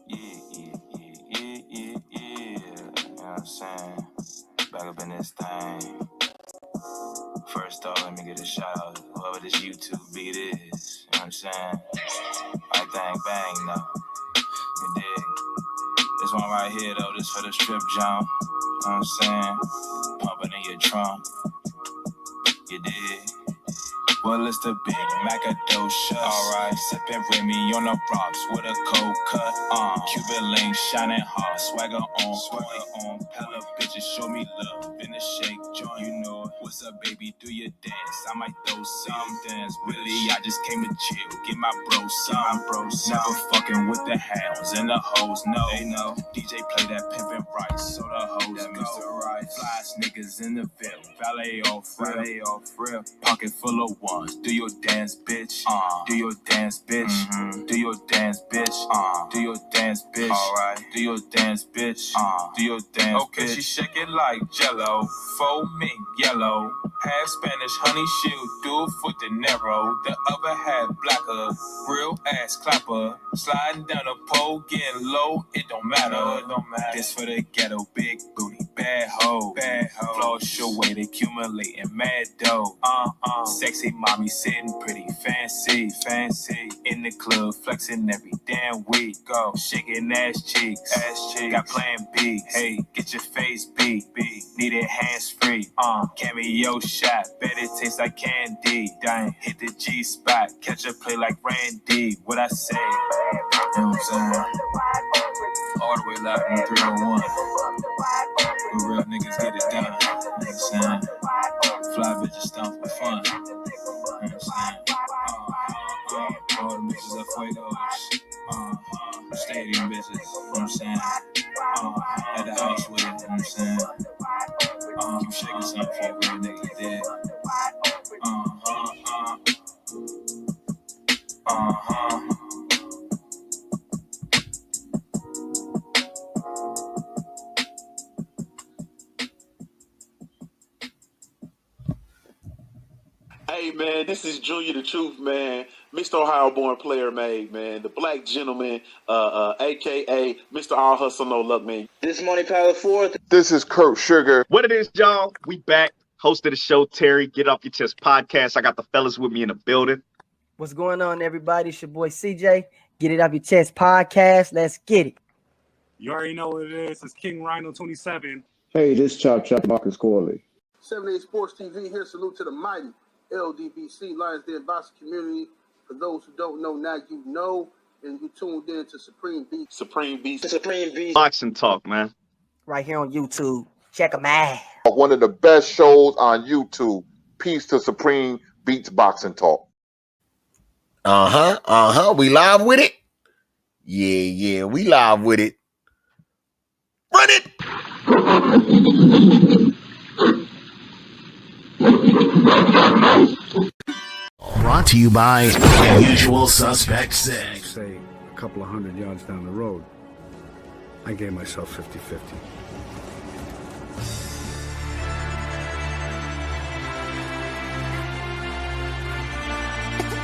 You know what I'm saying? Back up in this thing. First off, let me get a shout out to whoever this YouTube beat is. You know what I'm saying? Like bang bang though. You dig? This one right here though, this for the strip jump. You know what I'm saying? Pumping in your trunk. You dig? Well, it's the Big Macadocious. Alright, sipping Remy on the rocks with a cold cut. Cuban link shining hard, swagger on. Hella bitches show me love in the shake joint. You know it. What's up, baby? Do your dance. I might throw some dance. Really, I just came to chill. Get my bro some. Never fucking with the hounds and the hoes. No, they know. DJ play that pimpin' right, so the hoes that go. Mr. Right. Flies niggas in the Ville. Valet off real. Pocket full of ones. Do your dance, bitch. Do your dance, bitch. Mm-hmm. Do your dance, bitch. Do your dance, bitch. Alright. Do your dance, bitch. Do your dance, okay, bitch. She shake it like jello. Faux mink yellow. Half Spanish, honey shoe. Do it for De Niro. The other half blacker. Real ass clapper. Sliding down the pole, getting low. It don't matter. This for the ghetto, big booty. Bad hoe. Floss your weight, accumulating mad dough. Sexy mommy sitting pretty fancy. In the club, flexing every damn week. Go, shaking ass cheeks. Got plan B. Hey, get your face beat. Need it hands free. Cameo shot. Bet it tastes like candy. Dang, hit the G spot. Catch a play like Randy. What I say? You know what I'm saying? All the way live from 301. Where real niggas get it done. You know what I'm saying? Fly bitches stomp for fun. You know what I'm saying? All the bitches are fuegos. Stadium bitches. You know what I'm saying? At the house with it. You know what I'm saying? Keep shaking something for a real nigga dead. Hey, man, this is Junior the Truth, man. Mr. Ohio born player made, man. The black gentleman, a.k.a. Mr. All Hustle No Luck, man. This Money Power 4th. This is Kurt Sugar. What it is, y'all? We back. Host of the show, Terry. Get Off Your Chest podcast. I got the fellas with me in the building. What's going on, everybody? It's your boy CJ. Get It Off Your Chest podcast. Let's get it. You already know what it is. It's King Rhino 27. Hey, this Chop Marcus Corley. 78 Sports TV here. Salute to the mighty LDBC, Lions Den Boxing community. For those who don't know, now you know, and you tuned in to Supreme Beast. Boxing talk, man. Right here on YouTube. Check them out. One of the best shows on YouTube. Peace to Supreme Beats Boxing Talk. We live with it? Yeah, we live with it. Run it! Brought to you by Usual Suspect 6. Say a couple of 100 yards down the road, I gave myself 50-50.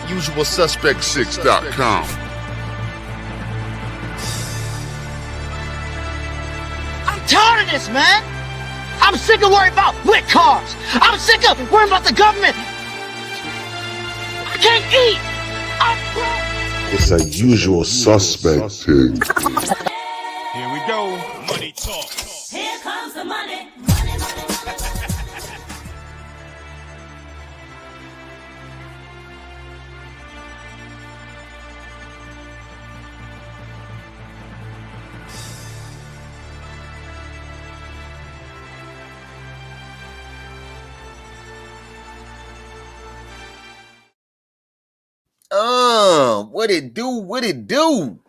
UsualSuspect6.com. I'm tired of this, man. I'm sick of worrying about lit cars. I'm sick of worrying about the government. I can't eat. It's a Usual Suspect thing. Here we go. Money talk. Here comes the money. What it do?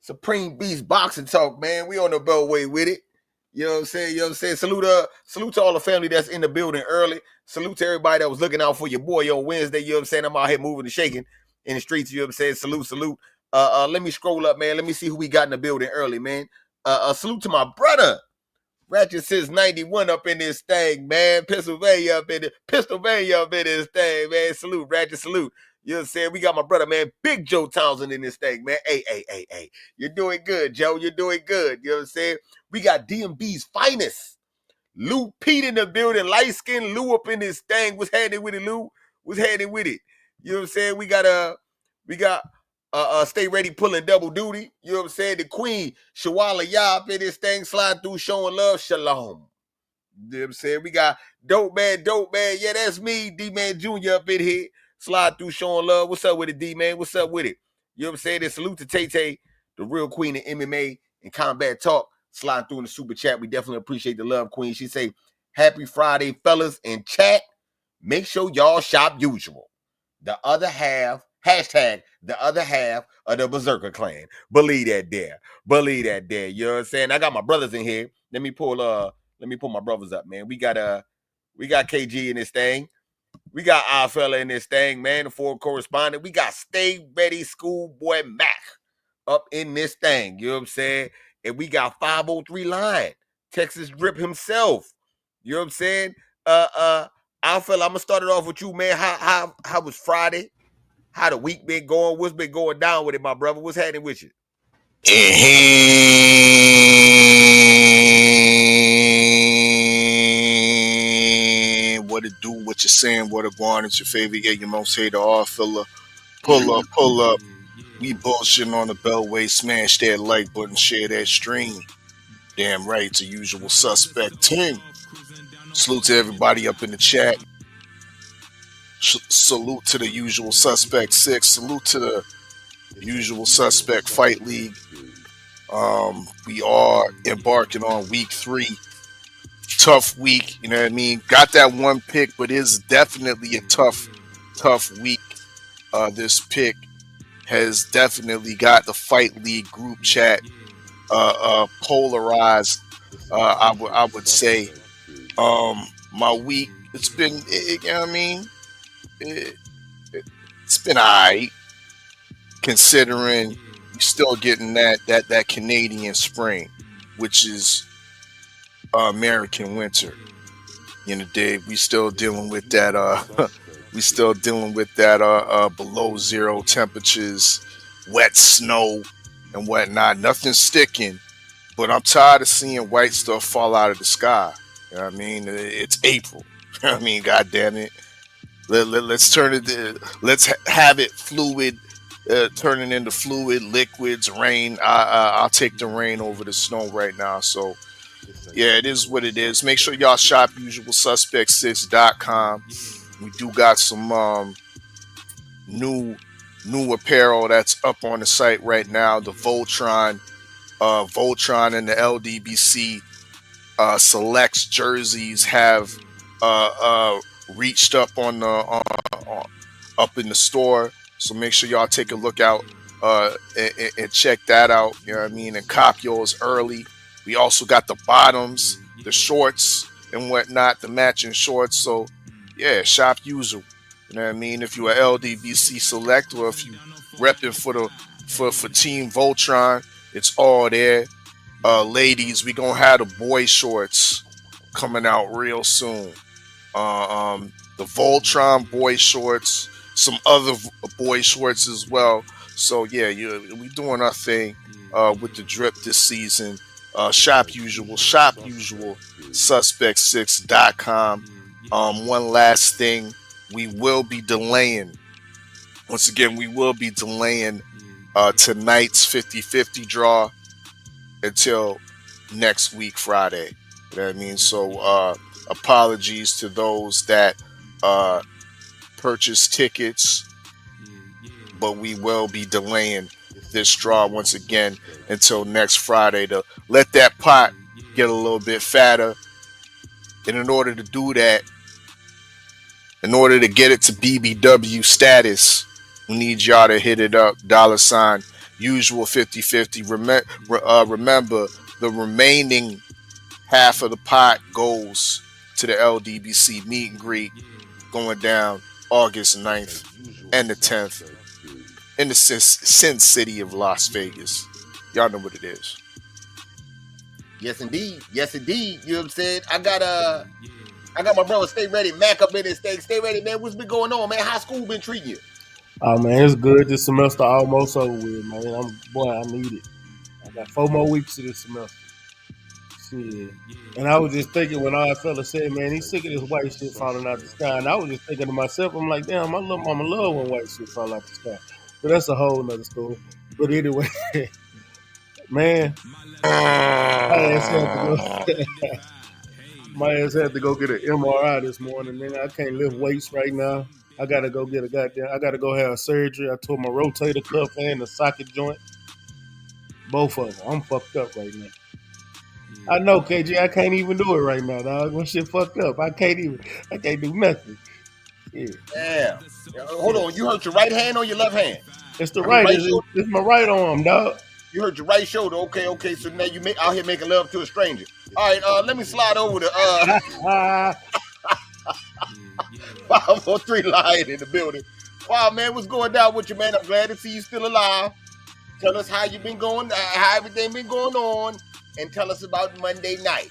Supreme Beast Boxing Talk, man. We on the Beltway with it. You know what I'm saying? Salute to all the family that's in the building early. Salute to everybody that was looking out for your boy on Wednesday. You know what I'm saying? I'm out here moving and shaking in the streets. You know what I'm saying? Salute. Let me scroll up, man. Let me see who we got in the building early, man. Salute to my brother. Ratchet since 91 up in this thing, man. Pennsylvania up in this thing, man. Salute, Ratchet, salute. You know what I'm saying? We got my brother, man, Big Joe Townsend in this thing, man. Hey. You're doing good, Joe. You're doing good. You know what I'm saying? We got DMB's finest. Lou Pete in the building. Light-skinned Lou up in this thing. What's happening with it, Lou? What's happening with it? You know what I'm saying? We got Stay Ready pulling double duty. You know what I'm saying? The Queen, Shawala Yap in this thing, sliding through, showing love. Shalom. You know what I'm saying? We got Dope Man. Yeah, that's me, D-Man Jr. up in here. Slide through, showing love. What's up with it, D-Man? What's up with it? You know what I'm saying? And salute to Tay-Tay, the real queen of MMA and combat talk. Slide through in the super chat. We definitely appreciate the love, Queen. She say, happy Friday, fellas. In chat, make sure y'all shop usual. The other half, hashtag the other half of the Berserker clan. Believe that there. You know what I'm saying? I got my brothers in here. Let me pull my brothers up, man. We got KG in this thing. We got our fella in this thing, man. The four correspondent. We got Stay Ready Schoolboy Mac up in this thing. You know what I'm saying? And we got 503 Line, Texas Drip himself. You know what I'm saying? Our fella, I'm gonna start it off with you, man. How was Friday? How the week been going? What's been going down with it, my brother? What's happening with you? And what it do, what you saying, what it going, it's your favorite, your most hated all filler. Pull up. We bullshitting on the Beltway. Smash that like button, share that stream. Damn right, it's a usual suspect team. Salute to everybody up in the chat. Salute to the usual suspect 6. Salute to the usual suspect fight league. We are embarking on week 3. Tough week, you know what I mean? Got that one pick, but it's definitely a tough week. This pick has definitely got the fight league group chat polarized. I would say my week, it's been, you know what I mean? It's been all right, considering you're still getting that Canadian spring, which is American winter. You know, Dave, we still dealing with that. Below zero temperatures, wet snow, and whatnot. Nothing sticking, but I'm tired of seeing white stuff fall out of the sky. You know what I mean? It's April. You know what I mean? God damn it. Let's turn it. Let's have it fluid, turning into fluid, liquids, rain. I'll take the rain over the snow right now. So, yeah, it is what it is. Make sure y'all shop usualsuspect6.com. We do got some new apparel that's up on the site right now. The Voltron and the LDBC selects jerseys have reached up on the up in the store, so make sure y'all take a look out and check that out. You know what I mean, and cop yours early. We also got the bottoms, the shorts and whatnot, the matching shorts. So yeah, shop usual. You know what I mean? If you are LDBC select, or if you repping for Team Voltron, it's all there. Ladies, we gonna have the boy shorts coming out real soon. The Voltron boy shorts, some other boy shorts as well. So yeah, we doing our thing with the drip this season. Shop usual, suspect6.com. One last thing, we will be delaying. Once again, we will be delaying tonight's 50-50 draw until next week, Friday. You know what I mean? So apologies to those that purchase tickets, but we will be delaying this draw once again until next Friday to let that pot get a little bit fatter. And in order to do that, in order to get it to BBW status, we need y'all to hit it up, $ usual 50-50. Remember, the remaining half of the pot goes to the LDBC meet and greet going down August 9th and the 10th in the Sin City of Las Vegas. Y'all know what it is. Yes, indeed. You know what I'm saying? I got my brother Stay Ready Mac up in this thing. Stay ready, man. What's been going on, man? How school been treating you? Oh man, it's good. This semester almost over with, man. I need it. I got 4 more weeks of this semester. Shit. And I was just thinking when our fella said, man, he's sick of this white shit falling out the sky. And I was just thinking to myself, I'm like, damn, my little mama love when white shit fall out the sky. But that's a whole nother story. But anyway, man, my ass had to go. My ass had to go get an MRI this morning, nigga. I can't lift weights right now. I gotta go get I gotta go have surgery. I tore my rotator cuff and the socket joint. Both of them. I'm fucked up right now. I know, KG. I can't even do it right now, dog. My shit fucked up. I can't do nothing. Yeah. Yeah. Hold on. You hurt your right hand or your left hand? It's the right. Right shoulder? It's my right arm, dog. You hurt your right shoulder. Okay. So now you out here making love to a stranger. All right. Let me slide over to 503 Lion in the building. Wow, man, what's going down with you, man? I'm glad to see you still alive. Tell us how you been going, how everything been going on, and tell us about Monday night,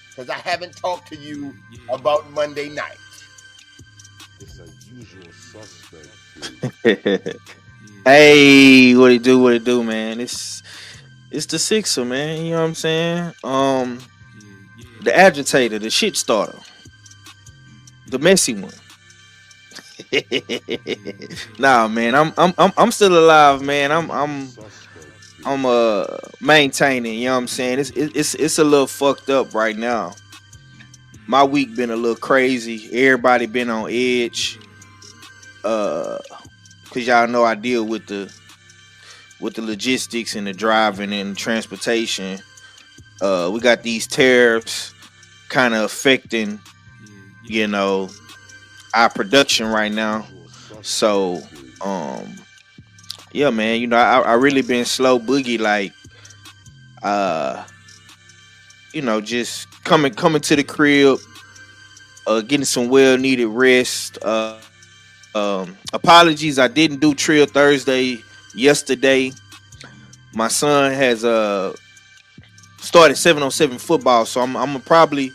because I haven't talked to you about Monday night. It's a usual suspect. Hey, what it do, man? It's the Sixer, man. You know what I'm saying? The agitator, the shit starter, the messy one. Nah, man, I'm still alive, man. I'm maintaining. You know what I'm saying? It's a little fucked up right now. My week been a little crazy. Everybody been on edge. Cause y'all know I deal with the logistics and the driving and transportation. We got these tariffs kind of affecting, our production right now. So, yeah, man, I really been slow boogie, like, just coming to the crib, getting some well needed rest. Apologies, I didn't do Trill Thursday yesterday. My son has started 7-on-7 football, so I'm gonna probably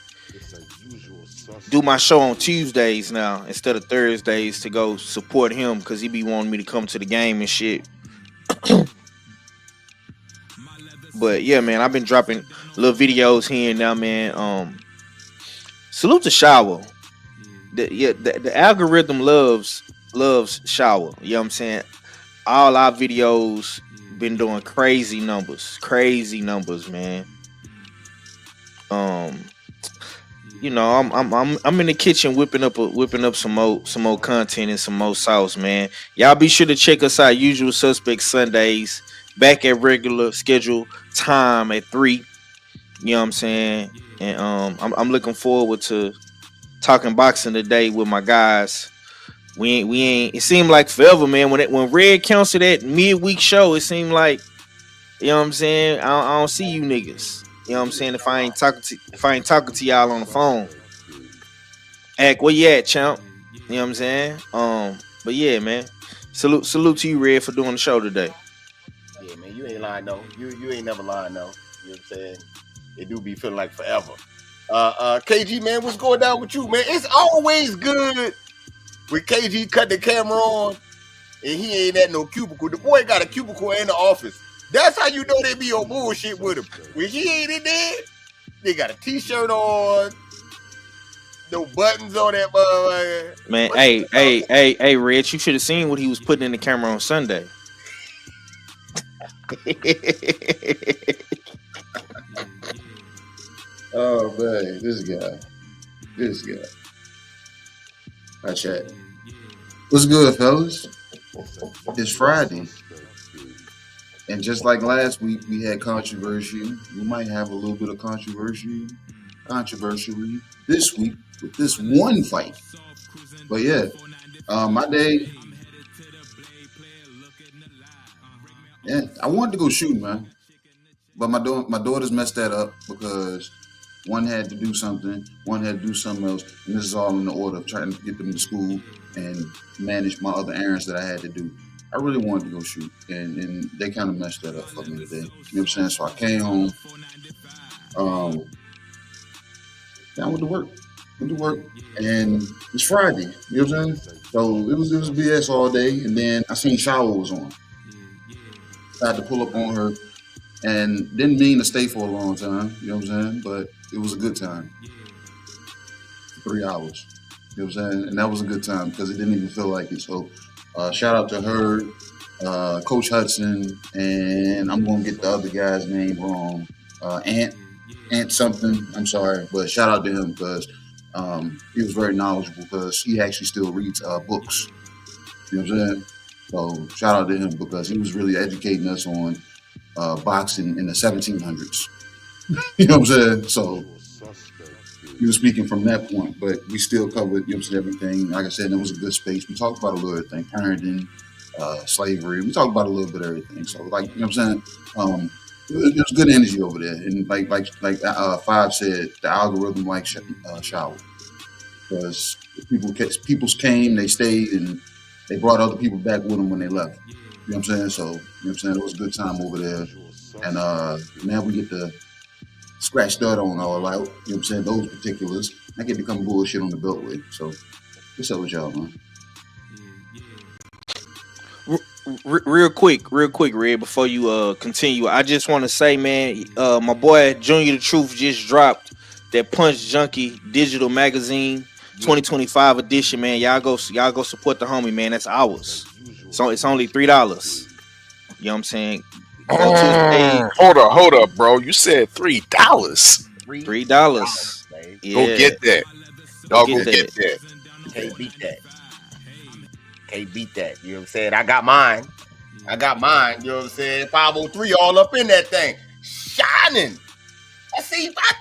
do my show on Tuesdays now instead of Thursdays to go support him, because he be wanting me to come to the game and shit. But yeah, man, I've been dropping little videos here and now, man. Salute to Shower. The algorithm loves Shower. You know what I'm saying? All our videos been doing crazy numbers, man. I'm in the kitchen whipping up some more content and some more sauce, man. Y'all be sure to check us out. Usual Suspects Sundays, back at regular schedule time at 3. You know what I'm saying? And I'm looking forward to talking boxing today with my guys. We ain't. It seemed like forever, man. When Red canceled that midweek show, it seemed like, you know what I'm saying, I don't see you niggas. You know what I'm saying? If I ain't talking to y'all on the phone. Act, where you at, champ? You know what I'm saying? But yeah, man. Salute to you, Red, for doing the show today. Yeah, man, you ain't lying, though. You ain't never lying, though. You know what I'm saying? It do be feeling like forever. KG, man, what's going down with you, man? It's always good when KG cut the camera on and he ain't at no cubicle. The boy got a cubicle in the office. That's how you know they be on bullshit with him. When he ain't in there, they got a t-shirt on, no buttons on that motherfucker. Man, hey, Rich, you should have seen what he was putting in the camera on Sunday. Oh man, this guy. Hi, chat. What's good, fellas? It's Friday. And just like last week, we had controversy. We might have a little bit of controversy this week with this one fight. But yeah, my day. Yeah, I wanted to go shooting, man. But my daughters messed that up because one had to do something, one had to do something else. And this is all in the order of trying to get them to school and manage my other errands that I had to do. I really wanted to go shoot, and they kind of messed that up for me today. You know what I'm saying? So I came home, down with the work. went to work, and it's Friday. You know what I'm saying? So it was BS all day, and then I seen Shower was on. I had to pull up on her, and didn't mean to stay for a long time. You know what I'm saying? But it was a good time. 3 hours. You know what I'm saying? And that was a good time because it didn't even feel like it. So shout out to her, Coach Hudson, and I'm going to get the other guy's name wrong. Ant something. I'm sorry. But shout out to him because he was very knowledgeable because he actually still reads books. You know what I'm saying? So shout out to him because he was really educating us on boxing in the 1700s. You know what I'm saying? So he was speaking from that point, but we still covered, you know, everything. Like I said, it was a good space. We talked about a little everything, parenting, slavery. We talked about a little bit of everything. So, like, you know what I'm saying? It was good energy over there. And like Five said, the algorithm like shower. Because people came, they stayed, and they brought other people back with them when they left. You know what I'm saying? So, you know what I'm saying? It was a good time over there. And now we get to scratch dirt on all out. You know what I'm saying? Those particulars. I get to come bullshit on the Beltway. So, what's up with y'all, man? Real quick, Red, before you continue, I just want to say, man, my boy Junior the Truth just dropped that Punch Junkie digital magazine 2025 edition, man. Y'all go support the homie, man. That's ours. So it's only $3. You know what I'm saying? Go to his page. Hold up, bro. You said $3. $3. Yeah. Go get that. Y'all go get that. Can't beat that. Can't beat that. You know what I'm saying? I got mine. You know what I'm saying? 503 all up in that thing. Shining. I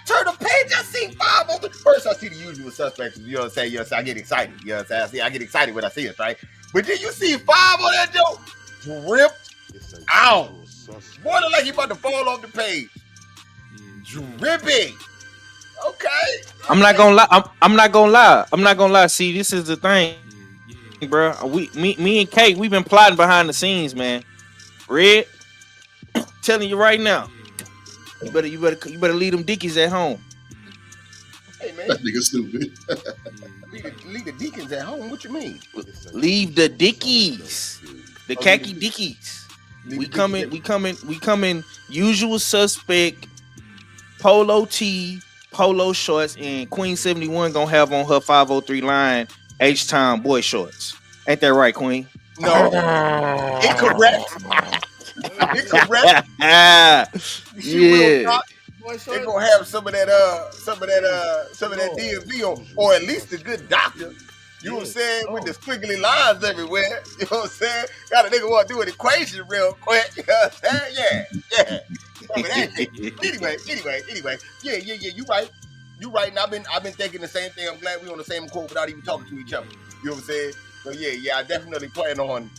turn the page, I see 503. First, I see the usual suspects. You know what I'm saying? I get excited. You know what I'm saying? I get excited when I see it, right? But then you see 5 on that joke dripped out. More than like he about to fall off the page. Dripping. Okay. I'm not gonna lie. See, this is the thing, bro. Me and Kate, we've been plotting behind the scenes, man. Red, telling you right now, you better leave them dickies at home. Hey man, that nigga stupid. leave the deacons at home. What you mean? Leave the dickies, the khaki dickies. We coming. Usual suspect, polo tee, polo shorts, and Queen 71 gonna have on her 503 line H-Town boy shorts. Ain't that right, Queen? No, incorrect. Incorrect. Yeah. They're gonna have some of that DMV on, or at least a good doctor. You know what I'm saying? With the squiggly lines everywhere. You know what I'm saying? Got a nigga want to do an equation real quick. You know what I'm saying? Yeah. Anyway. Yeah. You right. And I've been thinking the same thing. I'm glad we on the same quote without even talking to each other. You know what I'm saying? So yeah. I definitely plan on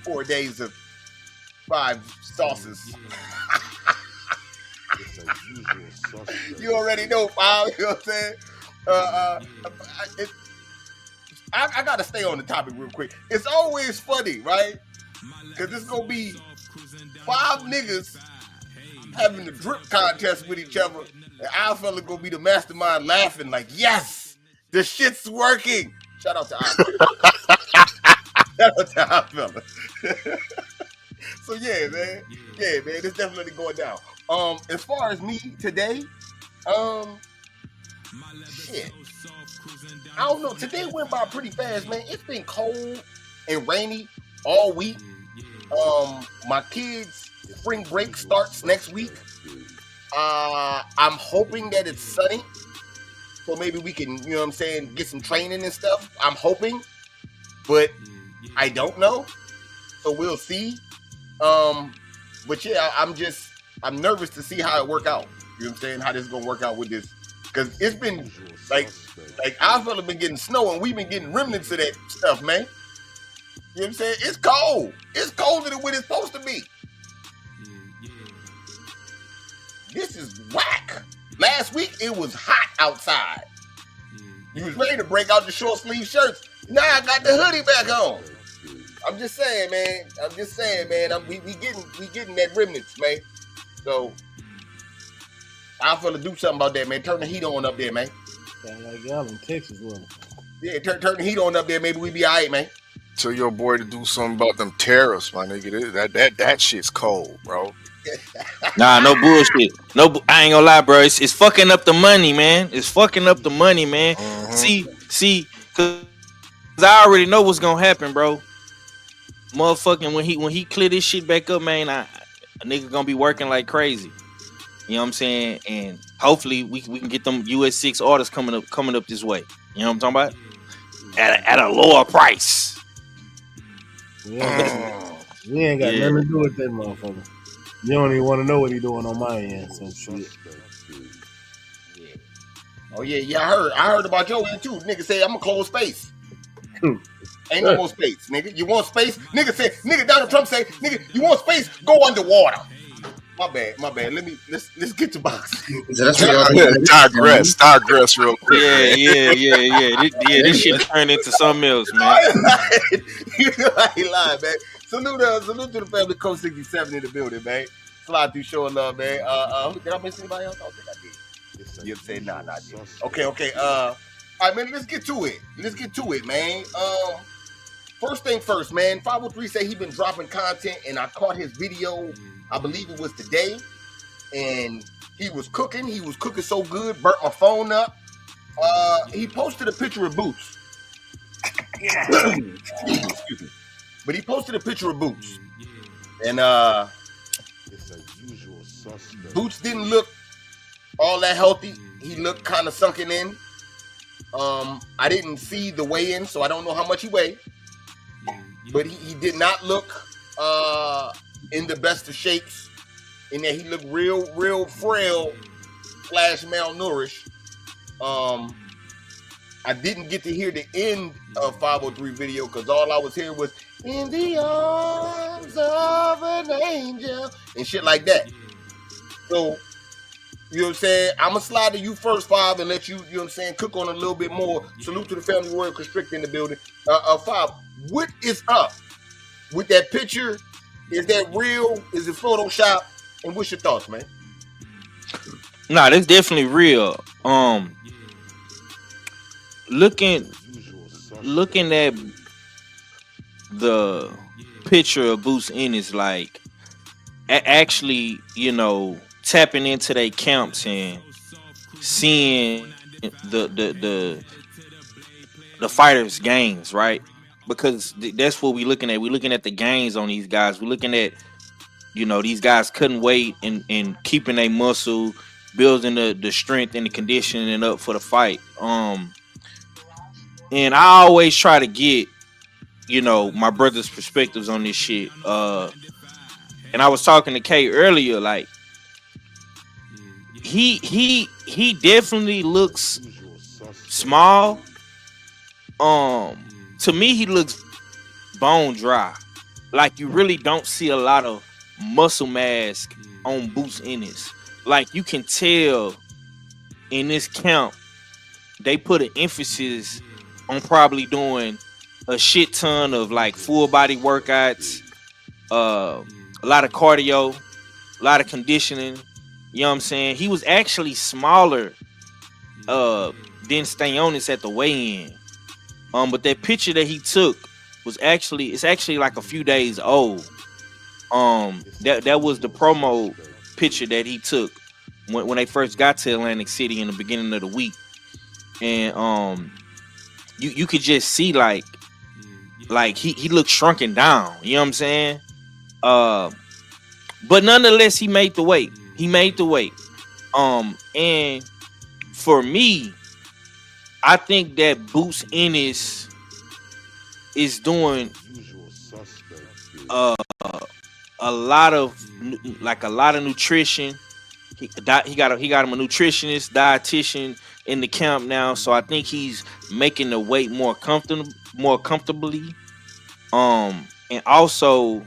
4 days of 5 sauces. You already know, Bob. You know what I'm saying? I gotta stay on the topic real quick. It's always funny, right? Because it's gonna be 5 niggas having a drip contest with each other, and our fella gonna be the mastermind laughing like, yes, the shit's working. Shout out to our fella. So yeah, man, it's definitely going down. As far as me today, shit. I don't know. Today went by pretty fast, man. It's been cold and rainy all week. My kids' spring break starts next week. I'm hoping that it's sunny, so maybe we can, you know what I'm saying, get some training and stuff. I'm hoping, but I don't know. So we'll see. But yeah, I'm nervous to see how it work out. You know what I'm saying? How this is gonna work out with this. Because it's been like our fella been getting snow and we've been getting remnants of that stuff, man. You know what I'm saying? It's cold. It's colder than what it's supposed to be. This is whack. Last week it was hot outside. You was ready to break out the short sleeve shirts. Now I got the hoodie back on. I'm just saying, man. We getting that remnants, man. So I'm gonna do something about that, man. Turn the heat on up there, man. Sound like y'all in Texas, wasn't it? Yeah, turn the heat on up there. Maybe we be all right, man. Tell your boy to do something about them tariffs, my nigga. That shit's cold, bro. Nah, no bullshit. I ain't gonna lie, bro. It's fucking up the money, man. It's fucking up the money, man. See, cause I already know what's gonna happen, bro. Motherfucking when he clear this shit back up, man, a nigga gonna be working like crazy. You know what I'm saying? And hopefully we can get them US6 orders coming up this way. You know what I'm talking about? At a lower price. We ain't got nothing to do with that motherfucker. You don't even want to know what he doing on my end. So shit. Oh yeah. I heard about your end too. Nigga say I'm gonna close space. Ain't no more space, nigga. You want space? Nigga Donald Trump say, nigga, you want space? Go underwater. My bad. Let's get to boxing. Digress real quick. Yeah. This shit turned into something else, man. You know I ain't lying, man. Salute to the family. Coach 67 in the building, man. Slide through, showing love, man. Did I miss anybody else? I don't think I did. You say nah, not yet. Okay. All right, man. Let's get to it, man. First thing first, man. 503 say he been dropping content, and I caught his video. I believe it was today, and he was cooking. He was cooking so good, burnt my phone up. He posted a picture of Boots. Excuse me. But he posted a picture of Boots, and Boots didn't look all that healthy. He looked kind of sunken in. I didn't see the weigh-in, so I don't know how much he weighed. But he did not look in the best of shapes. In that he looked real frail / malnourished. I didn't get to hear the end of 503 video because all I was hearing was "In the arms of an angel" and shit like that. So, you know what I'm saying? I'm going to slide to you first, Five, and let you, you know what I'm saying, cook on a little bit more. Salute to the family royal constrict in the building. Five, what is up with that picture? Is that real? Is it Photoshop? And what's your thoughts, man? Nah, that's definitely real. Looking at the picture of Boots Ennis, like actually, you know, tapping into their camps and seeing the fighters' gains, right? Because that's what we're looking at. We're looking at the gains on these guys. We're looking at, you know, these guys cutting weight and keeping their muscle, building the strength and the conditioning up for the fight. And I always try to get, you know, my brother's perspectives on this shit. And I was talking to Kay earlier, like he definitely looks small. To me, he looks bone dry. Like you really don't see a lot of muscle mass on Boots Ennis. Like you can tell in this camp, they put an emphasis on probably doing a shit ton of like full body workouts, a lot of cardio, a lot of conditioning. You know what I'm saying? He was actually smaller than Stayonis at the weigh-in. But that picture that he took was actually like a few days old. That was the promo picture that he took when they first got to Atlantic City in the beginning of the week. And you could just see like he looked shrunken down. You know what I'm saying? But nonetheless, he made the weight. And for me, I think that Boots Ennis is doing a lot of nutrition. He got him a nutritionist, dietitian in the camp now, so I think he's making the weight more comfortably. And also,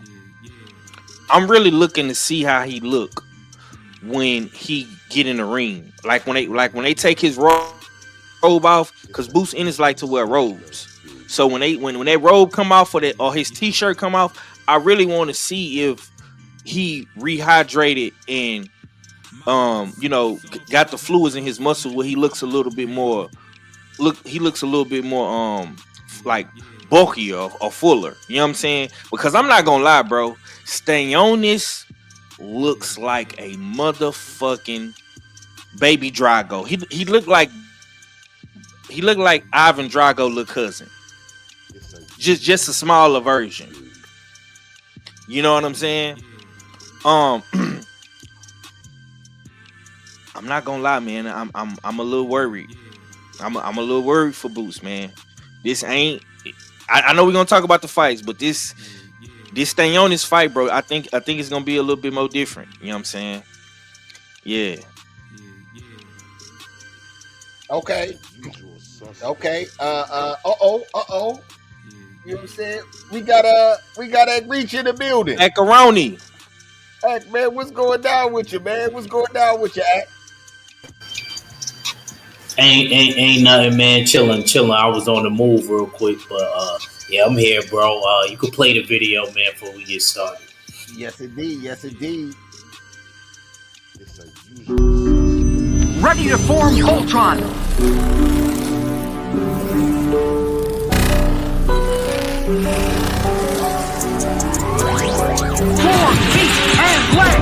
I'm really looking to see how he look when he get in the ring. Like when they take his robe off, because Boots Ennis like to wear robes. So when that robe come off or his t-shirt come off, I really want to see if he rehydrated and got the fluids in his muscle where he looks a little bit more like bulkier or fuller. You know what I'm saying? Because I'm not gonna lie, bro. Stanionis looks like a motherfucking baby Drago. He looked like Ivan Drago little cousin. Just a smaller version. You know what I'm saying? I'm not gonna lie, man. I'm a little worried. I'm a little worried for Boots, man. This ain't. I know we're gonna talk about the fights, but this Stanionis fight, bro, I think it's gonna be a little bit more different. You know what I'm saying? Yeah. Okay. Okay. Uh-oh. You know what I'm saying? We got a reach in the building. Macaroni. Heck, man, what's going down with you, man? What's going down with you, Ack? Ain't nothing, man. Chilling. I was on the move real quick, but yeah, I'm here, bro. You can play the video, man, before we get started. Yes, indeed. Ready to form Voltron. Form, feet, and leg.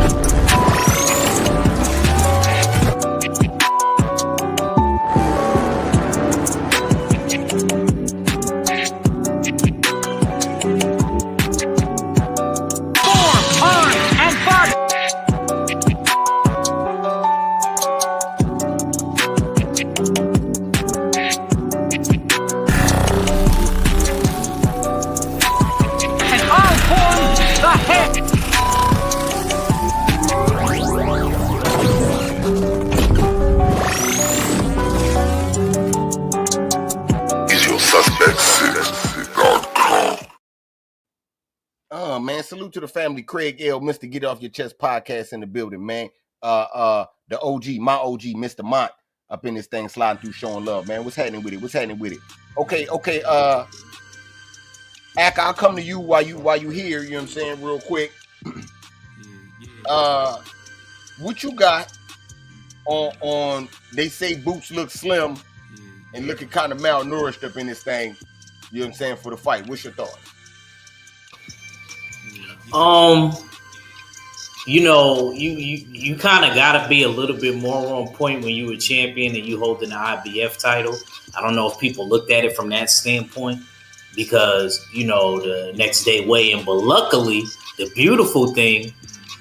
Man, salute to the family. Craig L, Mr. Get Off Your Chest podcast in the building, man. The OG, my OG, Mr. Mont, up in this thing, sliding through, showing love, man. What's happening with it? Okay. Ak, I'll come to you while you here. You know what I'm saying, real quick. What you got on? They say Boots look slim and looking kind of malnourished up in this thing. You know what I'm saying, for the fight. What's your thoughts? You kind of got to be a little bit more on point when you a champion and you holding the IBF title. I don't know if people looked at it from that standpoint because, the next day weigh-in. But luckily, the beautiful thing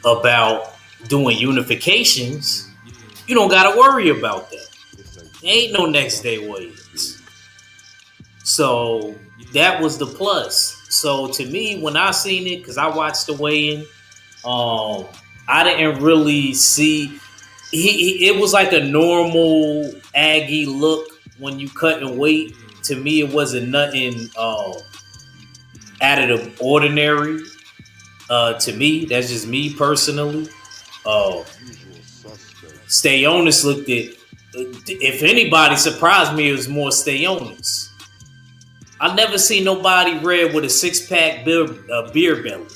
about doing unifications, you don't got to worry about that. There ain't no next day weigh-ins. So that was the plus. So to me, when I seen it, because I watched the weigh-in, I didn't really see. It was like a normal Aggie look when you cut and weight. To me, it wasn't nothing out of the ordinary. To me, that's just me personally. Stanionis looked at. If anybody surprised me, it was more Stanionis. I never seen nobody red with a 6-pack beer belly.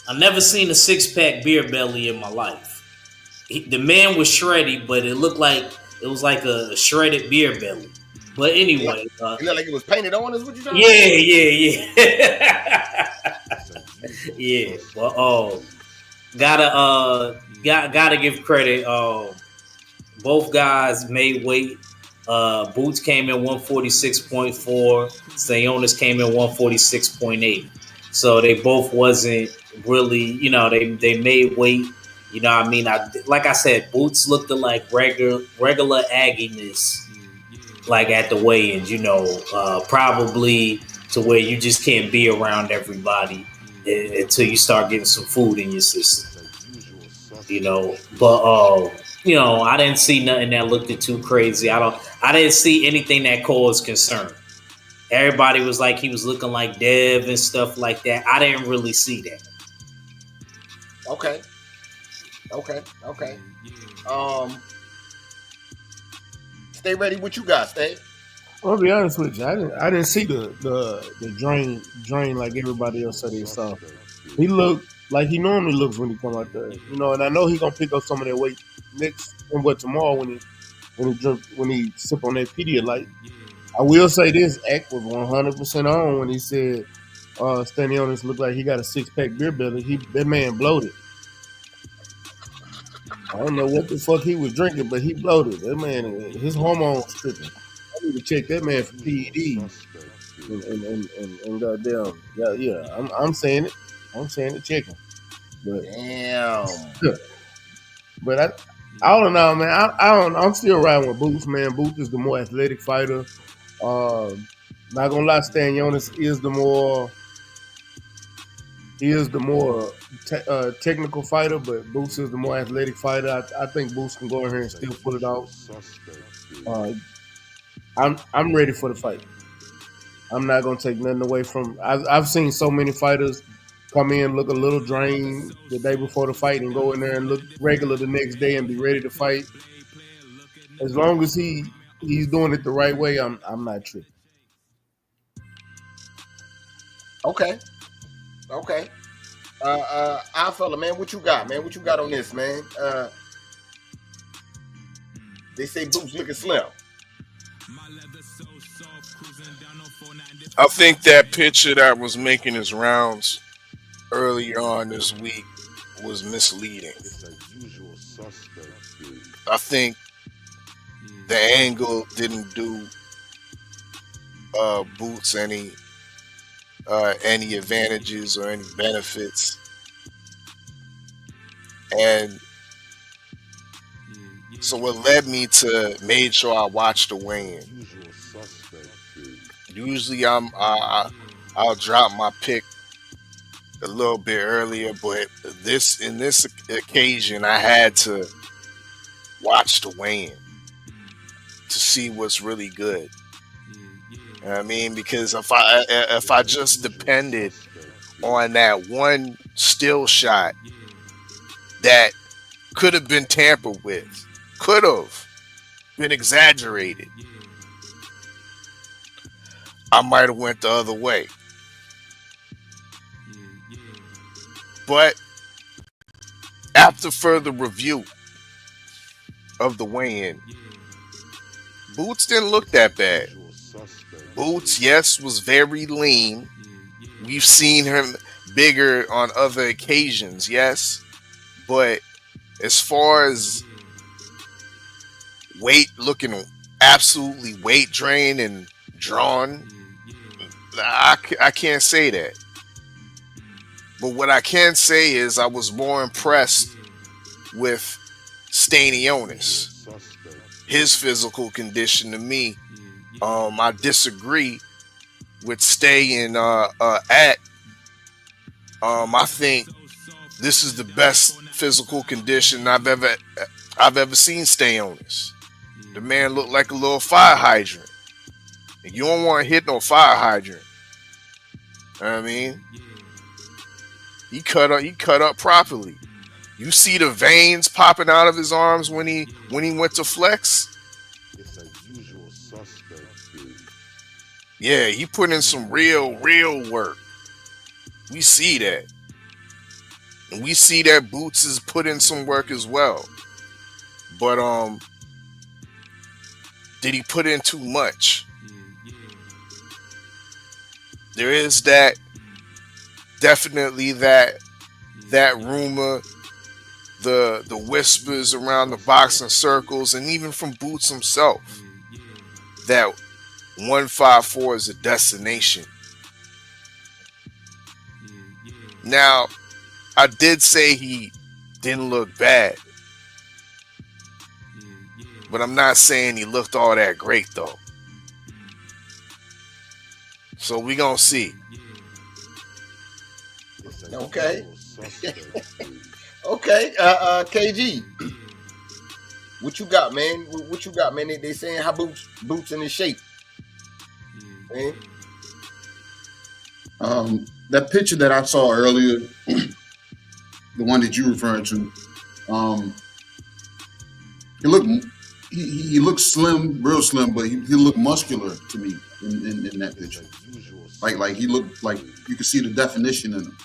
I never seen a 6-pack beer belly in my life. The man was shreddy, but it looked like it was like a shredded beer belly. But anyway, it looked like it was painted on. Is what you talking about? Yeah. Well, gotta give credit. Both guys made weight. Boots came in 146.4. Stanionis came in 146.8. So they both wasn't really, they made weight. You know what I mean? Like I said, Boots looked like regular agginess, like at the weigh-ins, probably to where you just can't be around everybody until you start getting some food in your system. But I didn't see nothing that looked too crazy. I didn't see anything that caused concern. Everybody was like he was looking like Dev and stuff like that. I didn't really see that. Okay. Stay ready. What you got, Stay? I'll be honest with you. I didn't see the drain like everybody else said he saw. He looked like he normally looks when he come out there, and I know he's gonna pick up some of that weight tomorrow when he sip on that Pedialyte. I will say this: Act was 100% on when he said Stanionis looked like he got a 6-pack beer belly. That man bloated. I don't know what the fuck he was drinking, but he bloated. That man, his hormones tripping. I need to check that man for PEDs. And goddamn, yeah. I'm saying it. I'm saying it. Check him. But damn. But I don't know, man. I'm still riding with Boots, man. Boots is the more athletic fighter. Not gonna lie, Stanionis is the more. He is the more technical fighter, but Boots is the more athletic fighter. I think Boots can go in here and still pull it off. I'm ready for the fight. I'm not gonna take nothing away from. I've seen so many fighters come in, look a little drained the day before the fight, and go in there and look regular the next day and be ready to fight. As long as he's doing it the right way, I'm not tripping. Okay. Our fella, man, what you got, man? What you got on this, man? They say Boots looking slim. I think that picture that was making his rounds earlier on this week was misleading. I think the angle didn't do Boots any advantages or any benefits, and so what led me to made sure I watched the weigh-in. Usually I'll drop my pick a little bit earlier, but in this occasion I had to watch the weigh-in to see what's really good. You know what I mean? Because if I just depended on that one still shot that could have been tampered with, could have been exaggerated, I might have went the other way. But after further review of the weigh-in, Boots didn't look that bad. Boots, yes, was very lean. We've seen him bigger on other occasions, yes. But as far as weight, looking absolutely weight drained and drawn, I can't say that. But what I can say is I was more impressed with Stanionis. His physical condition to me, I disagree with staying at. I think this is the best physical condition I've ever seen Stanionis. The man looked like a little fire hydrant. And you don't want to hit no fire hydrant. You know what I mean? He cut up properly. You see the veins popping out of his arms when he went to flex. Yeah, he put in some real work. We see that. And we see that Boots has put in some work as well. But did he put in too much? There is definitely that rumor, the whispers around the boxing circles, and even from Boots himself, that 154 is a destination. Now, I did say he didn't look bad, but I'm not saying he looked all that great though. So we gonna see. Okay. Okay. KG, what you got, man? What you got, man? They saying how Boots in his shape. Man. That picture that I saw earlier, the one that you referred to, he looked slim, real slim, but he looked muscular to me in that picture. Like he looked like you could see the definition in him.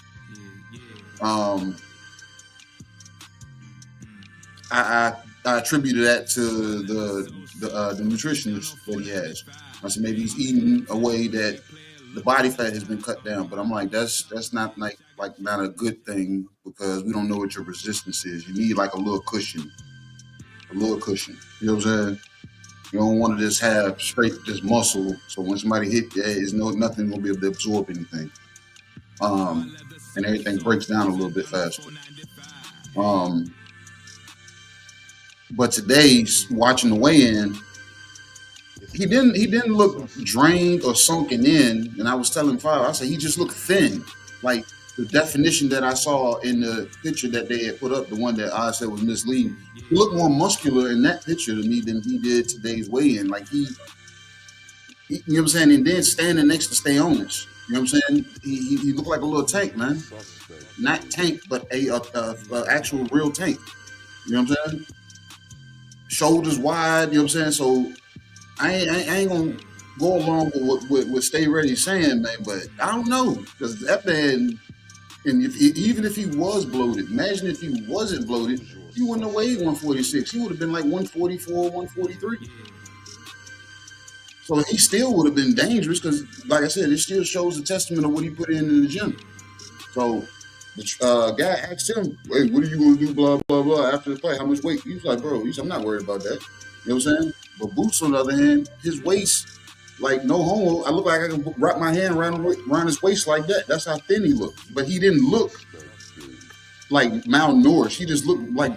I attributed that to the nutritionist that he has. I said maybe he's eating a way that the body fat has been cut down, but I'm like that's not like not a good thing because we don't know what your resistance is. You need like a little cushion, You know what I'm saying? You don't want to just have straight just muscle. So when somebody hit you, it's nothing gonna be able to absorb anything. And everything breaks down a little bit faster. But today's watching the weigh-in, he didn't look drained or sunken in. And I was telling Fire, I said he just looked thin. Like the definition that I saw in the picture that they had put up, the one that I said was misleading, he looked more muscular in that picture to me than he did today's weigh-in. Like he you know what I'm saying? And then standing next to Stay On This. You know what I'm saying? He looked like a little tank, man. Not tank, but a actual real tank. You know what I'm saying? Shoulders wide, you know what I'm saying? So I ain't gonna go along with what Stay Ready saying, man, but I don't know. Because that man, and even if he was bloated, imagine if he wasn't bloated, he wouldn't have weighed 146. He would have been like 144, 143. So he still would have been dangerous because, like I said, it still shows a testament of what he put in the gym. So the guy asked him, "Hey, what are you going to do, blah, blah, blah, after the fight? How much weight?" He was like, "Bro," he said, "I'm not worried about that." You know what I'm saying? But Boots, on the other hand, his waist, like no homo, I look like I can wrap my hand around his waist like that. That's how thin he looked. But he didn't look like malnourished. He just looked like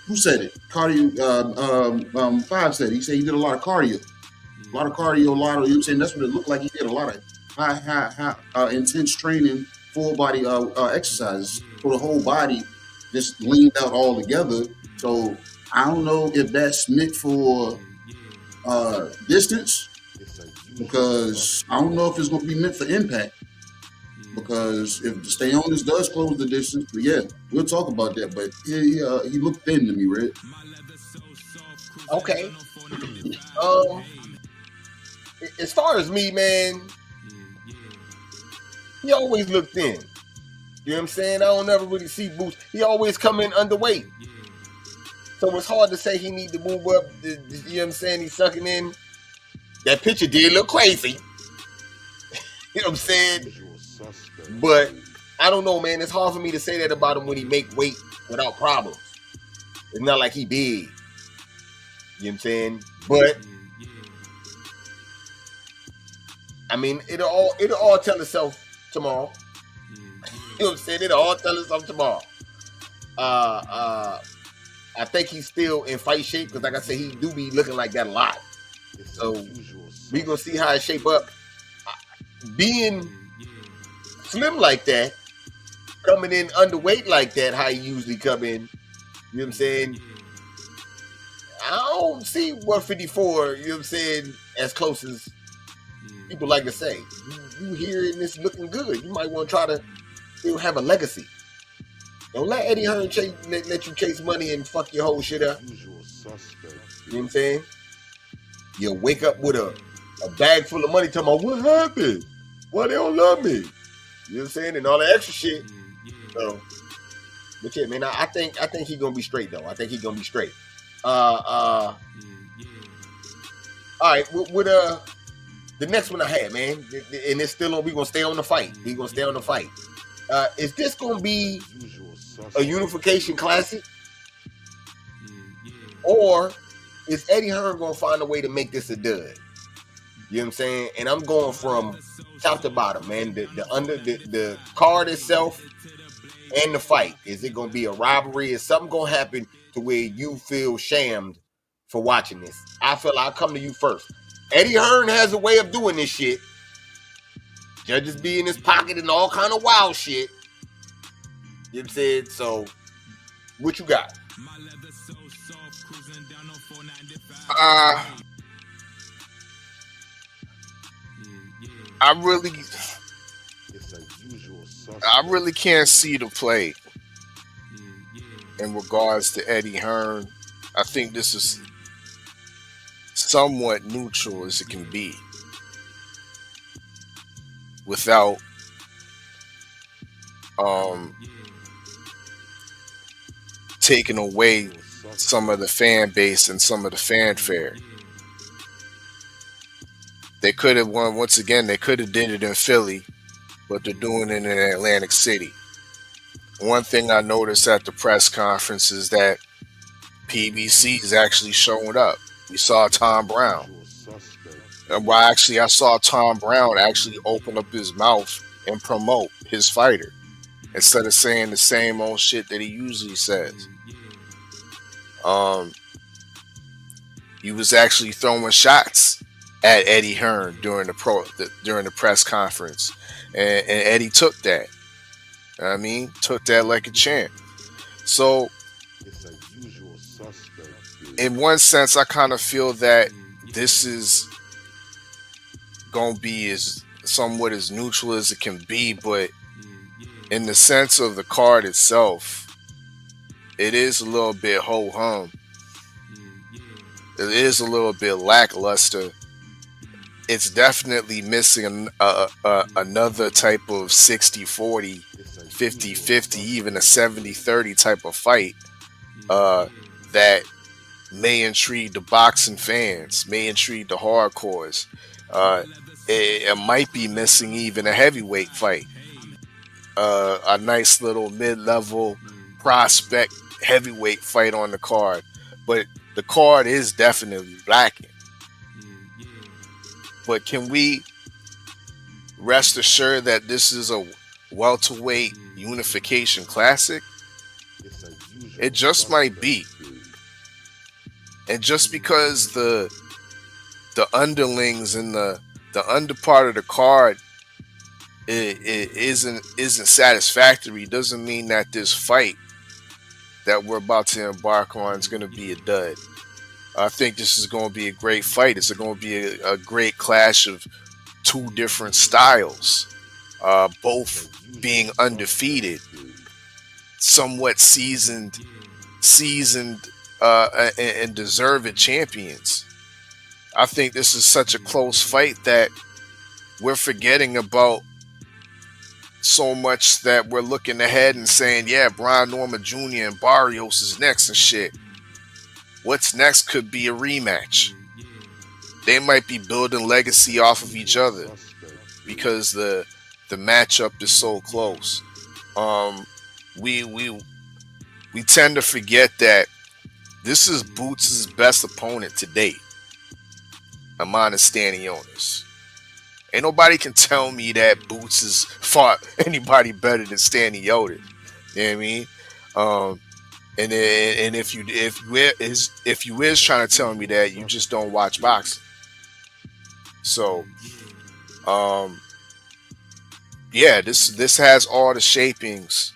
who said it? Cardio. Five said it. He said he did a lot of cardio. A lot of cardio, you know what I'm saying? That's what it looked like. He did a lot of high intense training, full body exercises. So the whole body just leaned out all together. So I don't know if that's meant for distance, because I don't know if it's going to be meant for impact. Because if the Stay On This does close the distance, but yeah, we'll talk about that. But he looked thin to me, Red. Okay. As far as me, man, he always looked thin. You know what I'm saying? I don't ever really see Boots. He always come in underweight. So it's hard to say he need to move up. You know what I'm saying? He's sucking in. That picture did look crazy. You know what I'm saying? But I don't know, man. It's hard for me to say that about him when he make weight without problems. It's not like he big. You know what I'm saying? But I mean, it'll all tell itself tomorrow. You know what I'm saying? It'll all tell itself tomorrow. I think he's still in fight shape because, like I said, he do be looking like that a lot. So we gonna see how it shape up. Being slim like that, coming in underweight like that, how he usually come in. You know what I'm saying? I don't see 154. You know what I'm saying? As close as people like to say. You hear it and it's looking good. You might want to try to still have a legacy. Don't let Eddie Hearn let you chase money and fuck your whole shit up. You know what I'm saying? You'll wake up with a bag full of money talking about, what happened? Why they don't love me? You know what I'm saying? And all that extra shit. So, but yeah, man, I think he's gonna be straight though. I think he's gonna be straight. All right, with the next one I had, man, and it's still on. We gonna stay on the fight. We gonna stay on the fight. Is this gonna be a unification classic, or is Eddie Hearn gonna find a way to make this a dud? You know what I'm saying? And I'm going from top to bottom, man. The card itself and the fight. Is it gonna be a robbery? Is something gonna happen to where you feel shamed for watching this? I feel I'll come to you first. Eddie Hearn has a way of doing this shit. Judges be in his pocket and all kind of wild shit. You know what I'm saying? So, what you got? I really can't see the play in regards to Eddie Hearn. I think this is somewhat neutral as it can be, without taking away some of the fan base and some of the fanfare. They could have won once again. They could have did it in Philly, but they're doing it in Atlantic City. One thing I noticed at the press conference is that PBC is actually showing up. We saw Tom Brown. Well, actually, I saw Tom Brown actually open up his mouth and promote his fighter instead of saying the same old shit that he usually says. He was actually throwing shots at Eddie Hearn during the press conference, and Eddie took that. I mean, took that like a champ. So, in one sense, I kind of feel that this is gonna be as somewhat as neutral as it can be, but in the sense of the card itself, it is a little bit ho hum. It is a little bit lackluster. It's definitely missing another type of 60-40, 50-50, even a 70-30 type of fight that may intrigue the boxing fans, may intrigue the hardcores. It might be missing even a heavyweight fight. A nice little mid-level prospect heavyweight fight on the card. But the card is definitely lacking. But can we rest assured that this is a welterweight unification classic? It just might be. And just because the underlings and the under part of the card it isn't satisfactory doesn't mean that this fight that we're about to embark on is going to be a dud. I think this is going to be a great fight. It's going to be a great clash of two different styles, both being undefeated, somewhat seasoned, and deserved champions. I think this is such a close fight that we're forgetting about so much that we're looking ahead and saying, yeah, Brian Norman Jr. and Barrios is next and shit. What's next could be a rematch. They might be building legacy off of each other because the matchup is so close. We tend to forget that this is Boots' best opponent to date. I'm understanding on this. Ain't nobody can tell me that Boots has fought anybody better than Stanley Yoder. You know what I mean? And if you is trying to tell me that, you just don't watch boxing. So, yeah, this has all the shapings.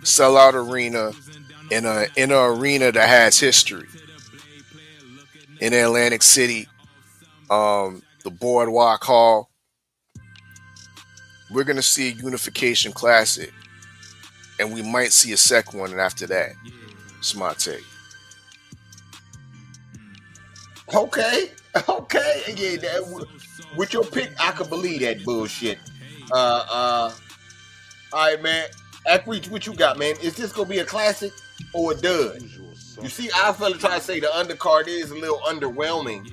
Sellout arena in an arena that has history. In Atlantic City, the Boardwalk Hall. We're gonna see a unification classic, and we might see a second one after that. It's my take. Okay. Yeah, with your pick, I can believe that bullshit. All right, man. Ackreach, what you got, man? Is this gonna be a classic or a dud? You see, I fella try to say the undercard is a little underwhelming.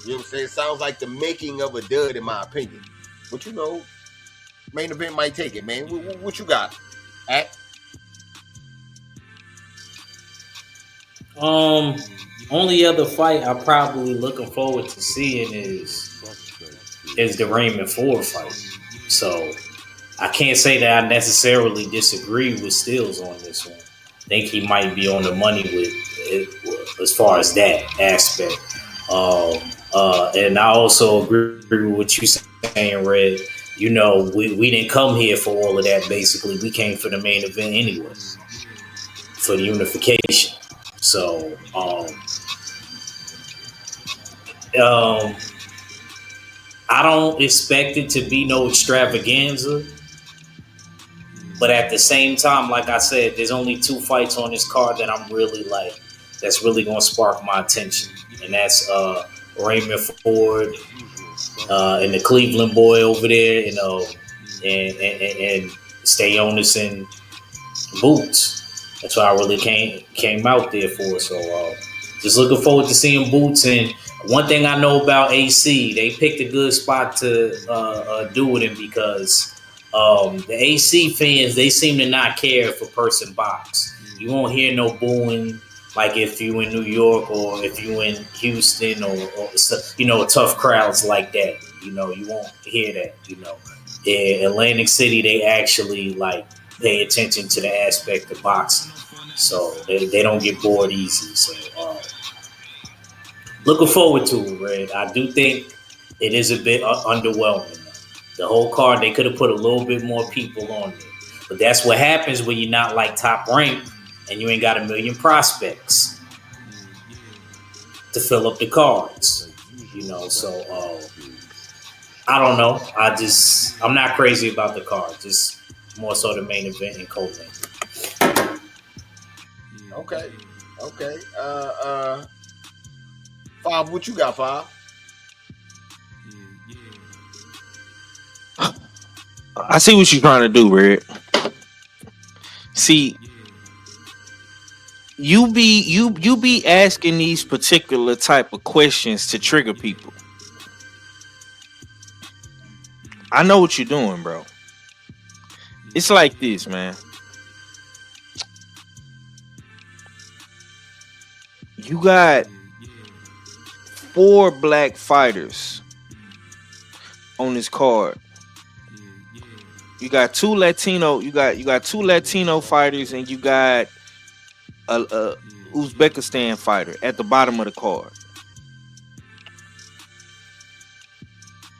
You know what I'm saying? It sounds like the making of a dud, in my opinion. But you know, main event might take it, man. What you got? Only other fight I'm probably looking forward to seeing is the Raymond Ford fight. So I can't say that I necessarily disagree with Stills on this one. I think he might be on the money with it, as far as that aspect. And I also agree with what you saying, Red. You know, we didn't come here for all of that, basically. We came for the main event anyway, for the unification. So, I don't expect it to be no extravaganza. But at the same time, like I said, there's only two fights on this card that I'm really like, that's really going to spark my attention. And that's Raymond Ford and the Cleveland boy over there, and Stayonis and Boots. That's why I really came out there for. So just looking forward to seeing Boots. And one thing I know about AC, they picked a good spot to do it in because the AC fans, they seem to not care for person box. You won't hear no booing like if you in New York or if you in Houston or tough crowds like that. You won't hear that. In Atlantic City, they actually like pay attention to the aspect of boxing, so they don't get bored easy. So looking forward to it, Red. I do think it is a bit underwhelming. The whole card, they could have put a little bit more people on there, but that's what happens when you're not like top ranked and you ain't got a million prospects to fill up the cards. So I don't know. I'm not crazy about the card. Just more so the main event and co-main. Okay. Five, what you got, Five? I see what you're trying to do, Red. See, you be asking these particular type of questions to trigger people. I know what you're doing, bro. It's like this, man. You got 4 black fighters on this card. You got 2 Latino. You got 2 Latino fighters, and you got a Uzbekistan fighter at the bottom of the card.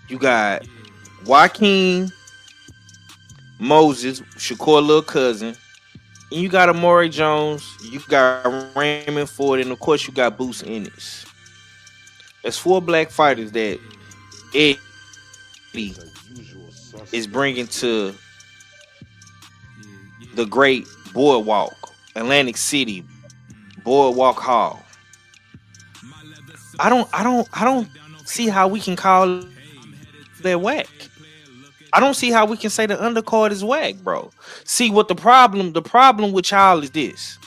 You got Joaquin Moses, Shakur little cousin, and you got Amari Jones. You got Raymond Ford, and of course you got Boots Ennis. There's 4 black fighters that Eddie is bringing to the great Boardwalk, Atlantic City, Boardwalk Hall. I don't see how we can call that whack. I don't see how we can say the undercard is whack, bro. See what the problem with y'all is this.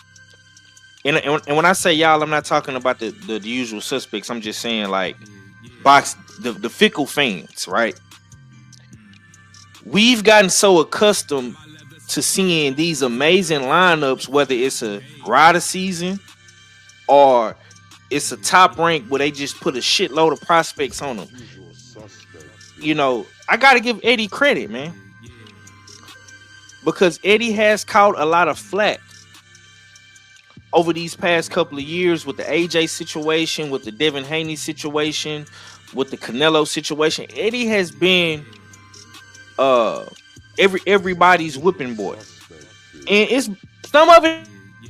And when I say y'all, I'm not talking about the usual suspects. I'm just saying like the fickle fans, right? We've gotten so accustomed to seeing these amazing lineups, whether it's a rider season or it's a top rank where they just put a shitload of prospects on them. I got to give Eddie credit, man, because Eddie has caught a lot of flack over these past couple of years with the AJ situation, with the Devin Haney situation, with the Canelo situation. Eddie has been everybody's whipping boy, and it's some of it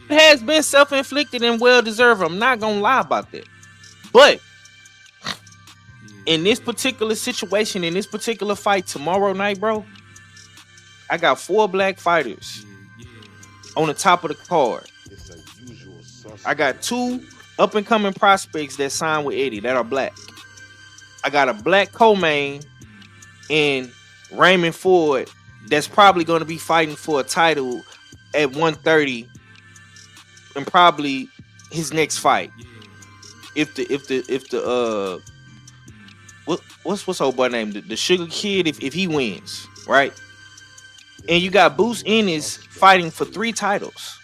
has been self-inflicted and well-deserved. I'm not gonna lie about that, but in this particular situation, in this particular fight tomorrow night, bro, I got 4 black fighters on the top of the card. I got 2 up-and-coming prospects that signed with Eddie that are black. I got a black co-main in Raymond Ford that's probably going to be fighting for a title at 130 and probably his next fight. If the what's old boy name? The Sugar Kid, if he wins, right? And you got Boots Ennis fighting for 3 titles.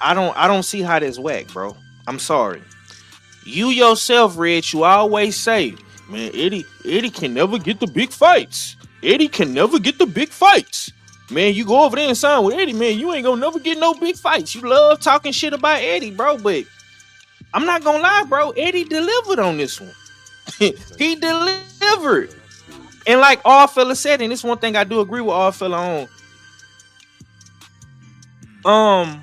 I don't see how that's whack, bro. I'm sorry. You yourself, Red, you always say, man, Eddie can never get the big fights. Eddie can never get the big fights. Man, you go over there and sign with Eddie, man, you ain't gonna never get no big fights. You love talking shit about Eddie, bro, but I'm not gonna lie, bro. Eddie delivered on this one. He delivered. And like all fella said, and this one thing I do agree with all fella on.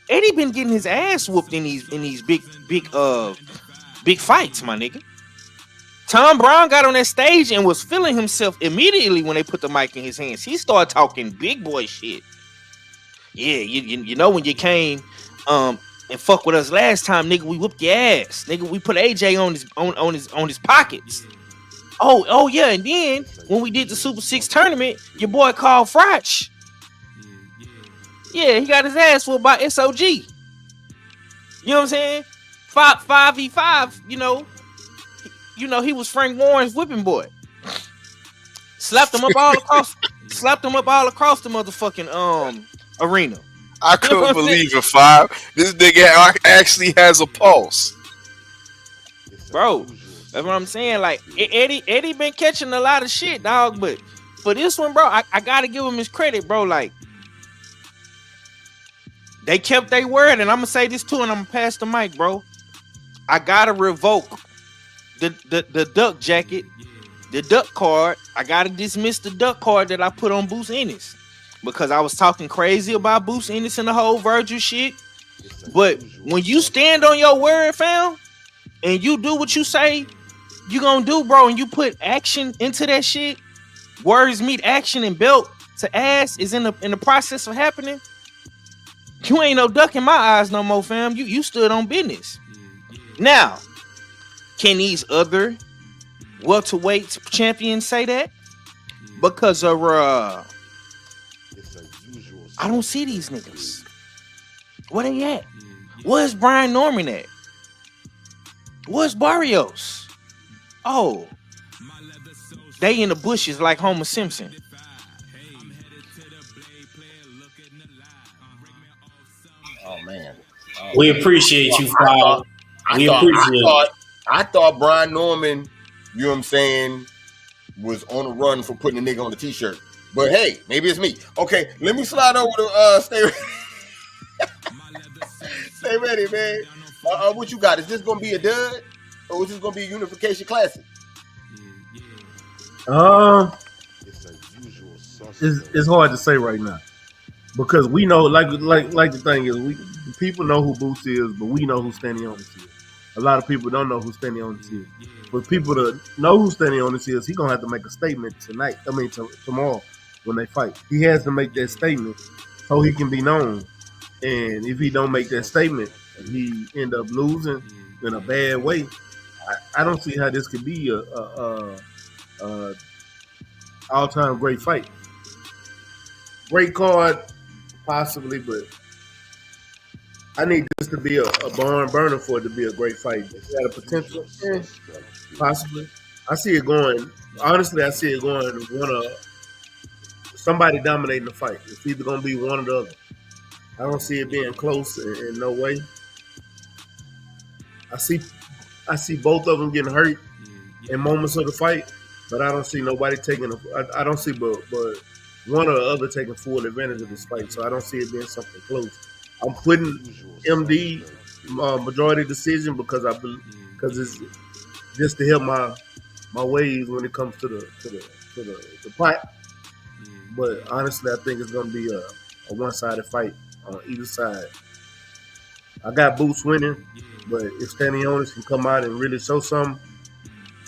Eddie been getting his ass whooped in these big fights, my nigga. Tom Brown got on that stage and was feeling himself immediately when they put the mic in his hands. He started talking big boy shit. Yeah, you know when you came and fuck with us last time, nigga, we whooped your ass. Nigga, we put AJ on his pockets. Oh yeah, and then when we did the Super 6 tournament, your boy called Frotch. Yeah, he got his ass whooped by SOG. You know what I'm saying? 5v5. He was Frank Warren's whipping boy. Slapped him up all across. Slapped him up all across the motherfucking arena. I You know couldn't what I'm saying? believe it, 5. This nigga actually has a pulse. Bro, that's what I'm saying. Like Eddie been catching a lot of shit, dog. But for this one, bro, I gotta give him his credit, bro. Like they kept their word, and I'm gonna say this too, and I'm gonna pass the mic, bro. I gotta revoke the duck jacket, the duck card. I gotta dismiss the duck card that I put on Boost Ennis because I was talking crazy about Boost Ennis and the whole Virgil shit. But when you stand on your word, fam, and you do what you say you gonna do, bro, and you put action into that shit, words meet action, and belt to ass is in the process of happening. You ain't no duck in my eyes no more, fam. You stood on business. Now, can these other welterweight champions say that? Because of I don't see these niggas. Where they at? Where's Brian Norman at? Where's Barrios? Oh, they in the bushes like Homer Simpson. Oh man, We appreciate you, File. I thought Brian Norman, you know what I'm saying, was on a run for putting a nigga on the t-shirt. But hey, maybe it's me. Okay, let me slide over to stay stay ready, man. What you got? Is this gonna be a dud? Or is this gonna be a unification classic? It's hard to say right now because we know, like the thing is, people know who Boost is, but we know who Stanionis is. A lot of people don't know who Stanionis is. For people to know who Stanionis is, he's gonna have to make a statement tonight. I mean, tomorrow when they fight, he has to make that statement so he can be known. And if he don't make that statement, and he end up losing in a bad way, I don't see how this could be a all-time great fight. Great card, possibly, but I need this to be a barn burner for it to be a great fight. It got a potential, possibly. I see it going. Honestly, I see it going somebody dominating the fight. It's either going to be one or the other. I don't see it being close in no way. I see both of them getting hurt in moments of the fight, but I don't see nobody taking. I don't see but one or the other taking full advantage of this fight. So I don't see it being something close. I'm putting MD majority decision because it's just to help my ways when it comes to the fight. But honestly, I think it's going to be a one-sided fight on either side. I got Boots winning, but if Stanionis can come out and really show something,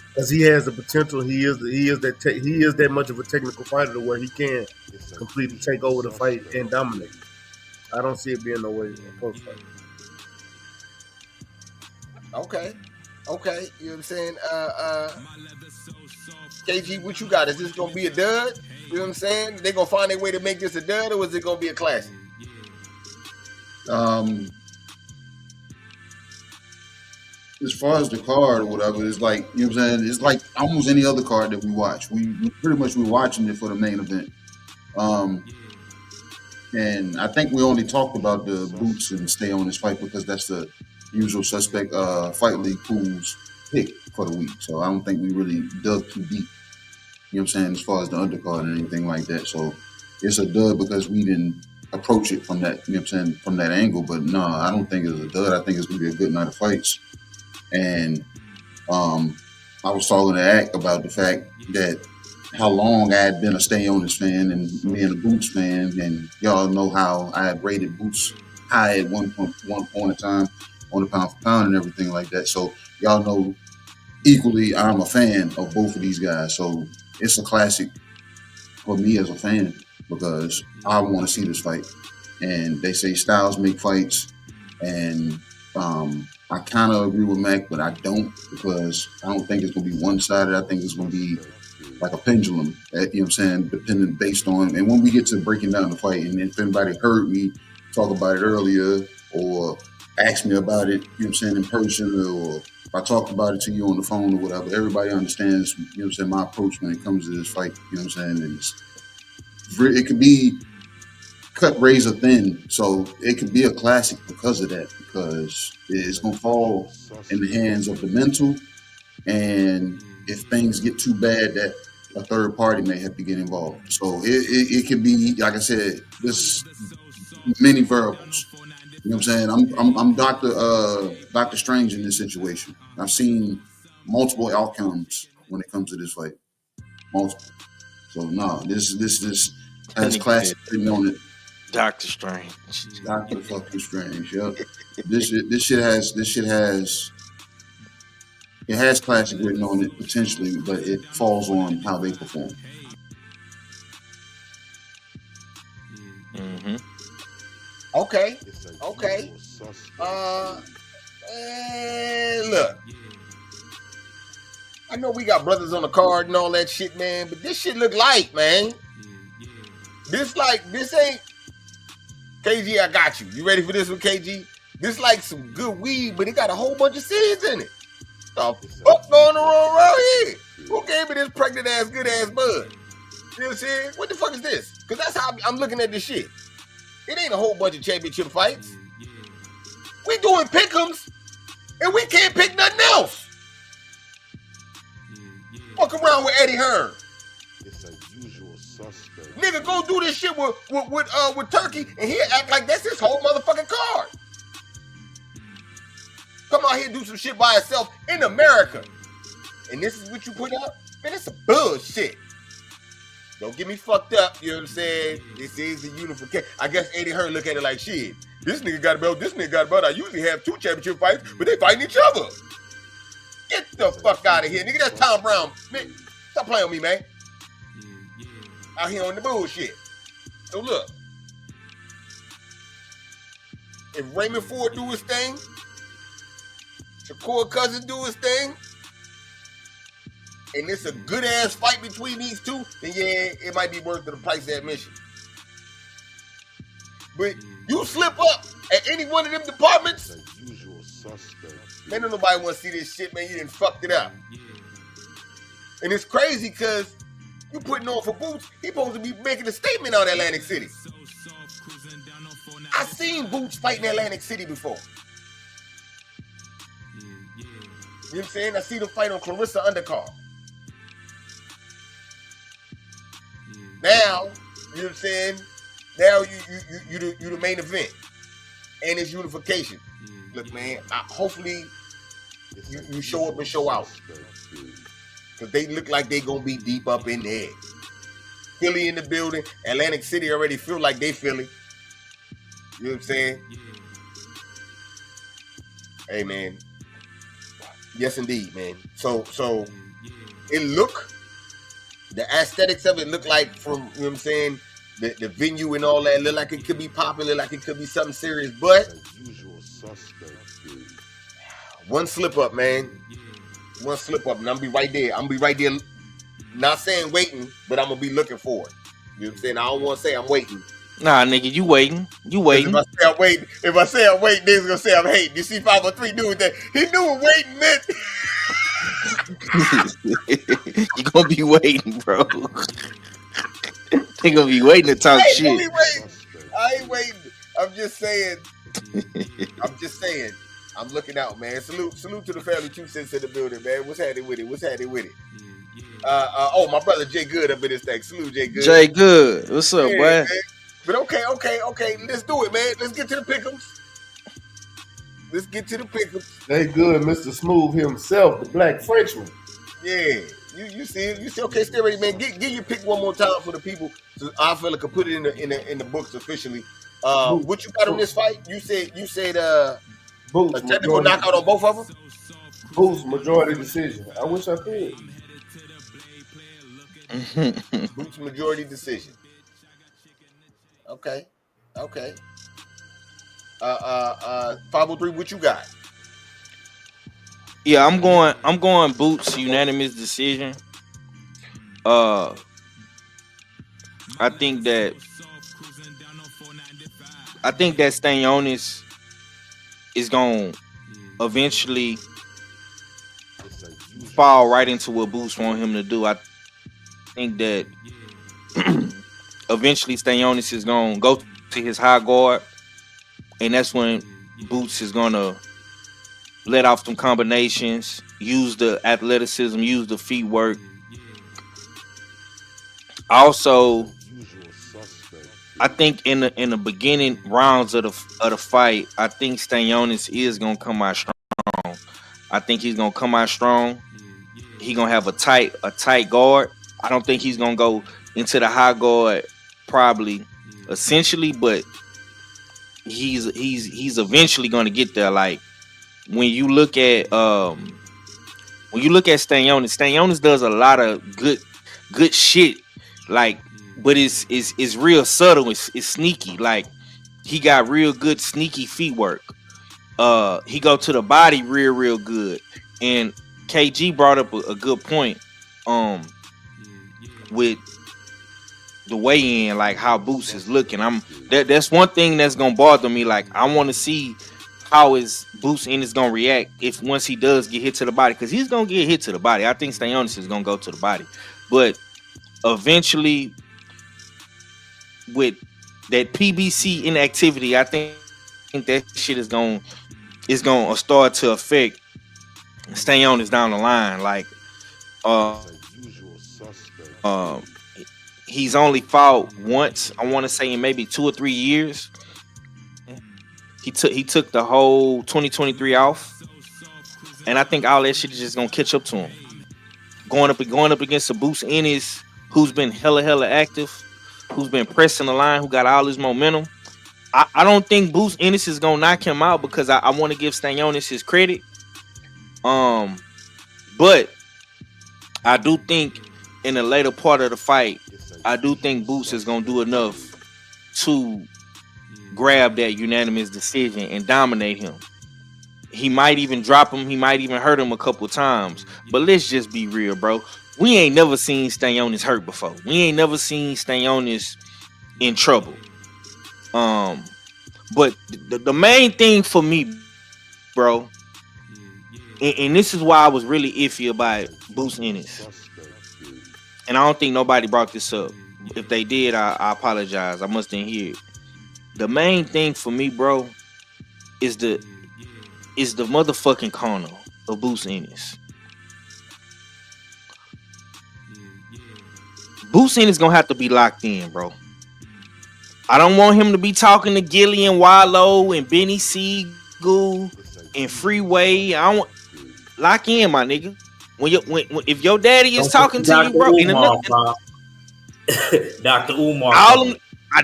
because he has the potential, he is that much of a technical fighter to where he can completely take over the fight and dominate. I don't see it being no way a close fight. Okay. You know what I'm saying? KG, what you got? Is this gonna be a dud? You know what I'm saying? They gonna find a way to make this a dud, or is it gonna be a classic? As far as the card or whatever, it's like, you know what I'm saying? It's like almost any other card that we watch. We pretty much we're watching it for the main event. And I think we only talked about the Boots and Stay on this fight because that's the usual suspect Fight League pool's pick for the week. So I don't think we really dug too deep, you know what I'm saying, as far as the undercard and anything like that. So it's a dud because we didn't approach it from that, you know what I'm saying, from that angle. But no, I don't think it's a dud. I think it's going to be a good night of fights. And I was talking to Ack about the fact that how long I had been a Stay On This fan and being a Boots fan, and y'all know how I had rated Boots high at one point in time on the pound for pound and everything like that. So y'all know equally I'm a fan of both of these guys. So it's a classic for me as a fan because I want to see this fight. And they say styles make fights, and I kind of agree with Mac, but I don't, because I don't think it's going to be one-sided. I think it's going to be like a pendulum, you know what I'm saying, depending based on, and when we get to breaking down the fight, and if anybody heard me talk about it earlier or asked me about it, you know what I'm saying, in person, or if I talked about it to you on the phone or whatever, everybody understands, you know what I'm saying, my approach when it comes to this fight, you know what I'm saying, and it could be cut razor thin, so it could be a classic because of that, because it's going to fall in the hands of the mental, and if things get too bad, that a third party may have to get involved. So it could be, like I said, there's many variables. You know what I'm saying? I'm Dr. Strange in this situation. I've seen multiple outcomes when it comes to this fight. Multiple. So no, this has classic written on it. Doctor Strange. Dr. fucking Strange. Yep. This shit has it has classic written on it potentially, but it falls on how they perform. Mm-hmm. Okay. Look. I know we got brothers on the card and all that shit, man, but this shit look light, man. This ain't KG, I got you. You ready for this one, KG? This like some good weed, but it got a whole bunch of seeds in it. The fuck going on around here? Who gave me this pregnant ass, good ass bud? You know what I'm saying? What the fuck is this? Because that's how I'm looking at this shit. It ain't a whole bunch of championship fights. We doing pick'ems, and we can't pick nothing else. Fuck around with Eddie Hearn. It's a usual suspect. Nigga, go do this shit with Turkey, and he'll act like that's his whole motherfucking card. Come out here and do some shit by itself in America. And this is what you put up? Man, it's some bullshit. Don't get me fucked up, you know what I'm saying? This is the unification. I guess Eddie Hearn look at it like, shit, this nigga got a belt, this nigga got a belt. I usually have 2 championship fights, but they fighting each other. Get the fuck out of here, nigga. That's Tom Brown. Man, stop playing with me, man. Out here on the bullshit. So look, if Raymond Ford do his thing, Shakur Cousins do his thing, and it's a good ass fight between these two, then yeah, it might be worth the price of admission. But you slip up at any one of them departments, man, don't nobody want to see this shit, man. You done fucked it up. And it's crazy because you putting on for Boots, he supposed to be making a statement on Atlantic City. I seen Boots fight in Atlantic City before. You know what I'm saying? I see them fight on Clarissa Undercard. Now, you know what I'm saying? Now you the main event. And it's unification. Look, man, hopefully you show up and show out. Because they look like they gonna be deep up in there. Philly in the building. Atlantic City already feel like they Philly. You know what I'm saying? Hey, man. Yes, indeed, man. So it the aesthetics of it look like from, you know what I'm saying, the venue and all that, look like it could be popular, like it could be something serious, but one slip up, man. One slip up, and I'm gonna be right there. Not saying waiting, but I'm gonna be looking for it. You know what I'm saying? I don't want to say I'm waiting. Nah, nigga, you waiting. If I say I'm waiting, they's gonna say I'm hating. You see 503 dude that he knew what waiting meant. You gonna be waiting, bro. They gonna be waiting to talk shit. I ain't waiting. I'm just saying. I'm looking out, man. Salute to the family. 2 cents in the building, man. What's happening with it? Oh, my brother Jay Good up in this thing. Salute, Jay Good. Jay Good. What's up, boy? Man. But okay. Let's do it, man. Let's get to the pick'ems. Jay Good, Mr. Smooth himself, the Black Frenchman. Yeah. You see, okay, stay ready, man. Give your pick one more time for the people, so I feel like I could put it in the books officially. What you got on this fight? You said Boots, a technical knockout on both of them? Boots, majority decision. I wish I could. Boots, majority decision. Okay. 503, what you got? Yeah, I'm going Boots, unanimous decision. Uh, I think that Stanionis is gonna eventually fall right into what Boots want him to do. I think that eventually Stanionis is gonna go to his high guard, and that's when Boots is gonna let off some combinations, use the athleticism, use the feet work. Also, I think in the beginning rounds of the fight, I think Stanionis is gonna come out strong. I think he's gonna come out strong. He gonna have a tight guard. I don't think he's gonna go into the high guard probably essentially, but he's eventually gonna get there. Like when you look at Stanionis does a lot of good shit. Like, but it's real subtle. It's sneaky. Like he got real good sneaky feet work. He go to the body real good. And KG brought up a good point. With the weigh in, like how Boots is looking. That's one thing that's gonna bother me. Like I want to see how is Boots Ennis gonna react if once he does get hit to the body, because he's gonna get hit to the body. I think Stanionis is gonna go to the body, but eventually with that PBC inactivity, I think that shit is gonna start to affect Stanionis down the line. Like he's only fought once, I want to say in maybe 2 or 3 years. He took the whole 2023 off, and I think all that shit is just gonna catch up to him. Going up against a Boots Ennis who's been hella active, who's been pressing the line, who got all his momentum. I don't think Boots Ennis is gonna knock him out, because I want to give Stanionis his credit. But I do think in the later part of the fight, I do think Boots is gonna do enough to grab that unanimous decision and dominate him. He might even drop him. He might even hurt him a couple times. But let's just be real, bro. We ain't never seen Stanionis hurt before. We ain't never seen Stanionis in trouble. But the main thing for me, bro, and this is why I was really iffy about Boots Ennis. And I don't think nobody brought this up. If they did, I apologize. I must didn't hear it. The main thing for me, bro, is the motherfucking corner of Boots Ennis. Boots Ennis gonna have to be locked in, bro. I don't want him to be talking to Gilly and Wallow and Benny Siegel and Freeway. I don't want lock in, my nigga. When if your daddy is talking to you, bro, Dr. Umar,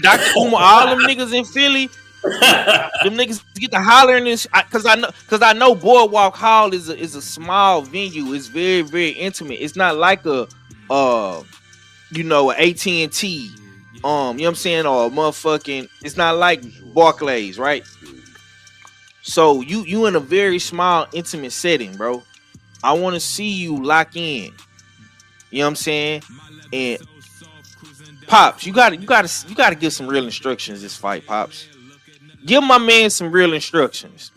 Dr. Umar, all them niggas in Philly, them niggas get to hollering this, because I know Boardwalk Hall is a small venue. It's very, very intimate. It's not like a AT&T, you know what I'm saying, or motherfucking. It's not like Barclays, right? So you in a very small, intimate setting, bro. I want to see you lock in. You know what I'm saying? And Pops, you gotta give some real instructions this fight, Pops. Give my man some real instructions.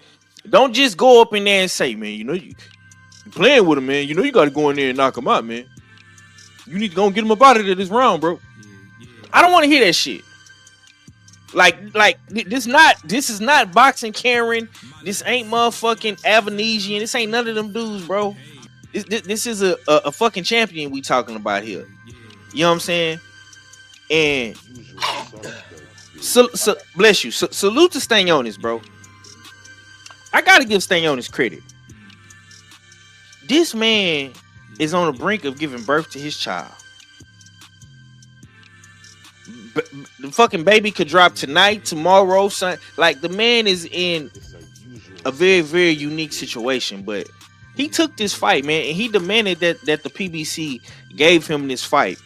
Don't just go up in there and say, man, you playing with him, man. You gotta go in there and knock him out, man. You need to go and get him up out of this round, bro. I don't want to hear that shit. Like this is not boxing Karen. This ain't motherfucking Avanesian. This ain't none of them dudes, bro. This is a fucking champion we talking about here. You know what I'm saying? And so bless you. Salute to Stanionis, bro. I gotta give Stanionis credit. This man is on the brink of giving birth to his child. The fucking baby could drop tonight, tomorrow, son. Like, the man is in a very, very unique situation, but he took this fight, man, and he demanded that the PBC gave him this fight.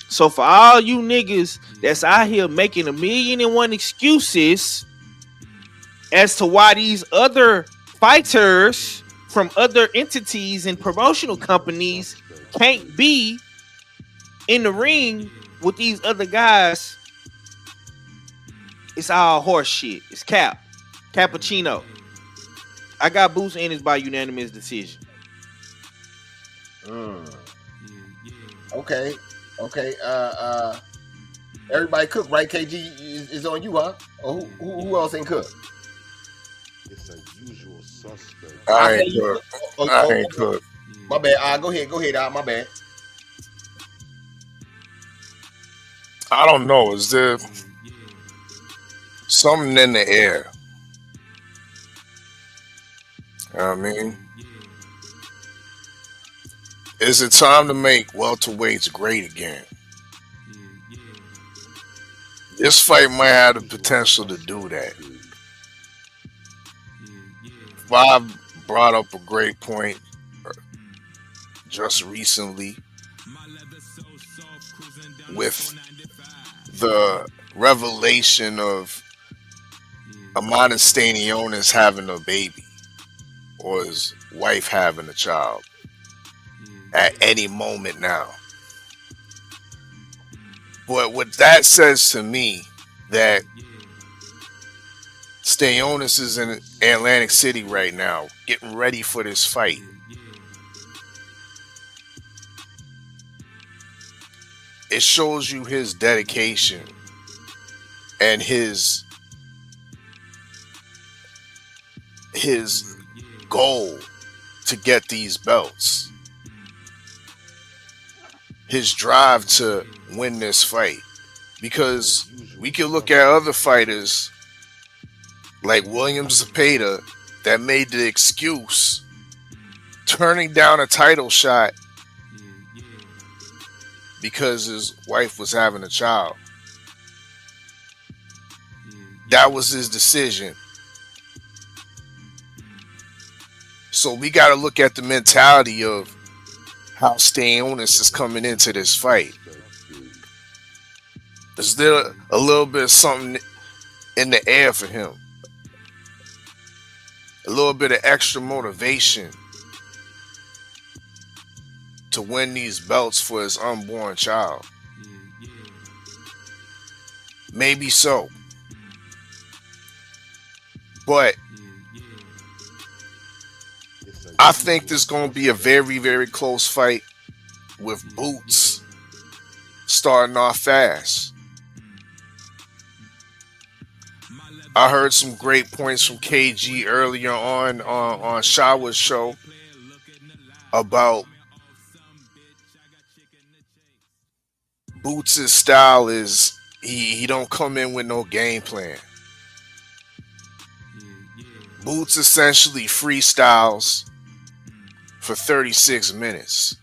So for all you niggas that's out here making 1,000,001 excuses as to why these other fighters from other entities and promotional companies can't be In the ring with these other guys, it's all horse shit. It's cappuccino. I got Boots in this by unanimous decision. Okay. Everybody cook, right? KG is on you, huh? Or who else ain't cook? It's a usual suspect. I ain't cook. I ain't cook. My bad. Go ahead. My bad. I don't know. Is there something in the air? You know what I mean? Is it time to make welterweights great again? This fight might have the potential to do that. Bob brought up a great point just recently with the revelation of Amanda Stanionis having a baby or his wife having a child at any moment now. But what that says to me, that Stanionis is in Atlantic City right now, getting ready for this fight. It shows you his dedication and his goal to get these belts. His drive to win this fight. Because we can look at other fighters like William Zepeda that made the excuse turning down a title shot because his wife was having a child. That was his decision. So we got to look at the mentality of how Stanionis is coming into this fight. Is there a little bit of something in the air for him? A little bit of extra motivation to win these belts for his unborn child? Maybe so. But I think there's going to be a very, very close fight with Boots starting off fast. I heard some great points from KG earlier on Shawa's show about Boots' style is he don't come in with no game plan. Boots essentially freestyles for 36 minutes.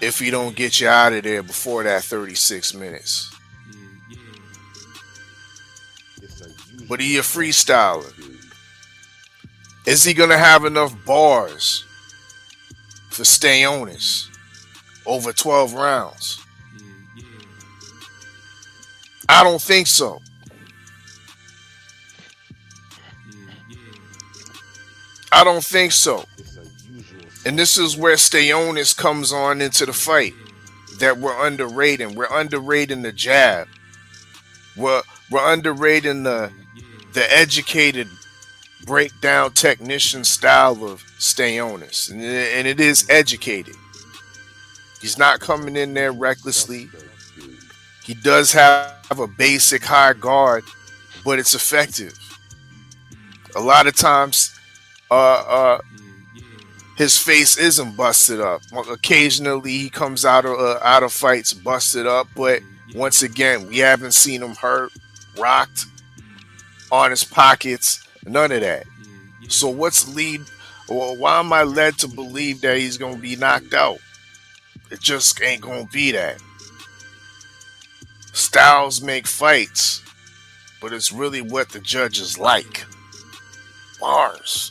If he don't get you out of there before that 36 minutes. But he a freestyler. Is he going to have enough bars for Stanionis over 12 rounds? I don't think so. I don't think so. And this is where Stanionis comes on into the fight that we're underrating. We're underrating the jab. We're underrating the educated breakdown technician style of Stanionis. And it is educated. He's not coming in there recklessly. He does have a basic high guard, but it's effective. A lot of times, his face isn't busted up. Occasionally, he comes out of fights busted up, but once again, we haven't seen him hurt, rocked, on his pockets, none of that. So why am I led to believe that he's going to be knocked out? It just ain't going to be that. Styles make fights, but it's really what the judges like. Bars.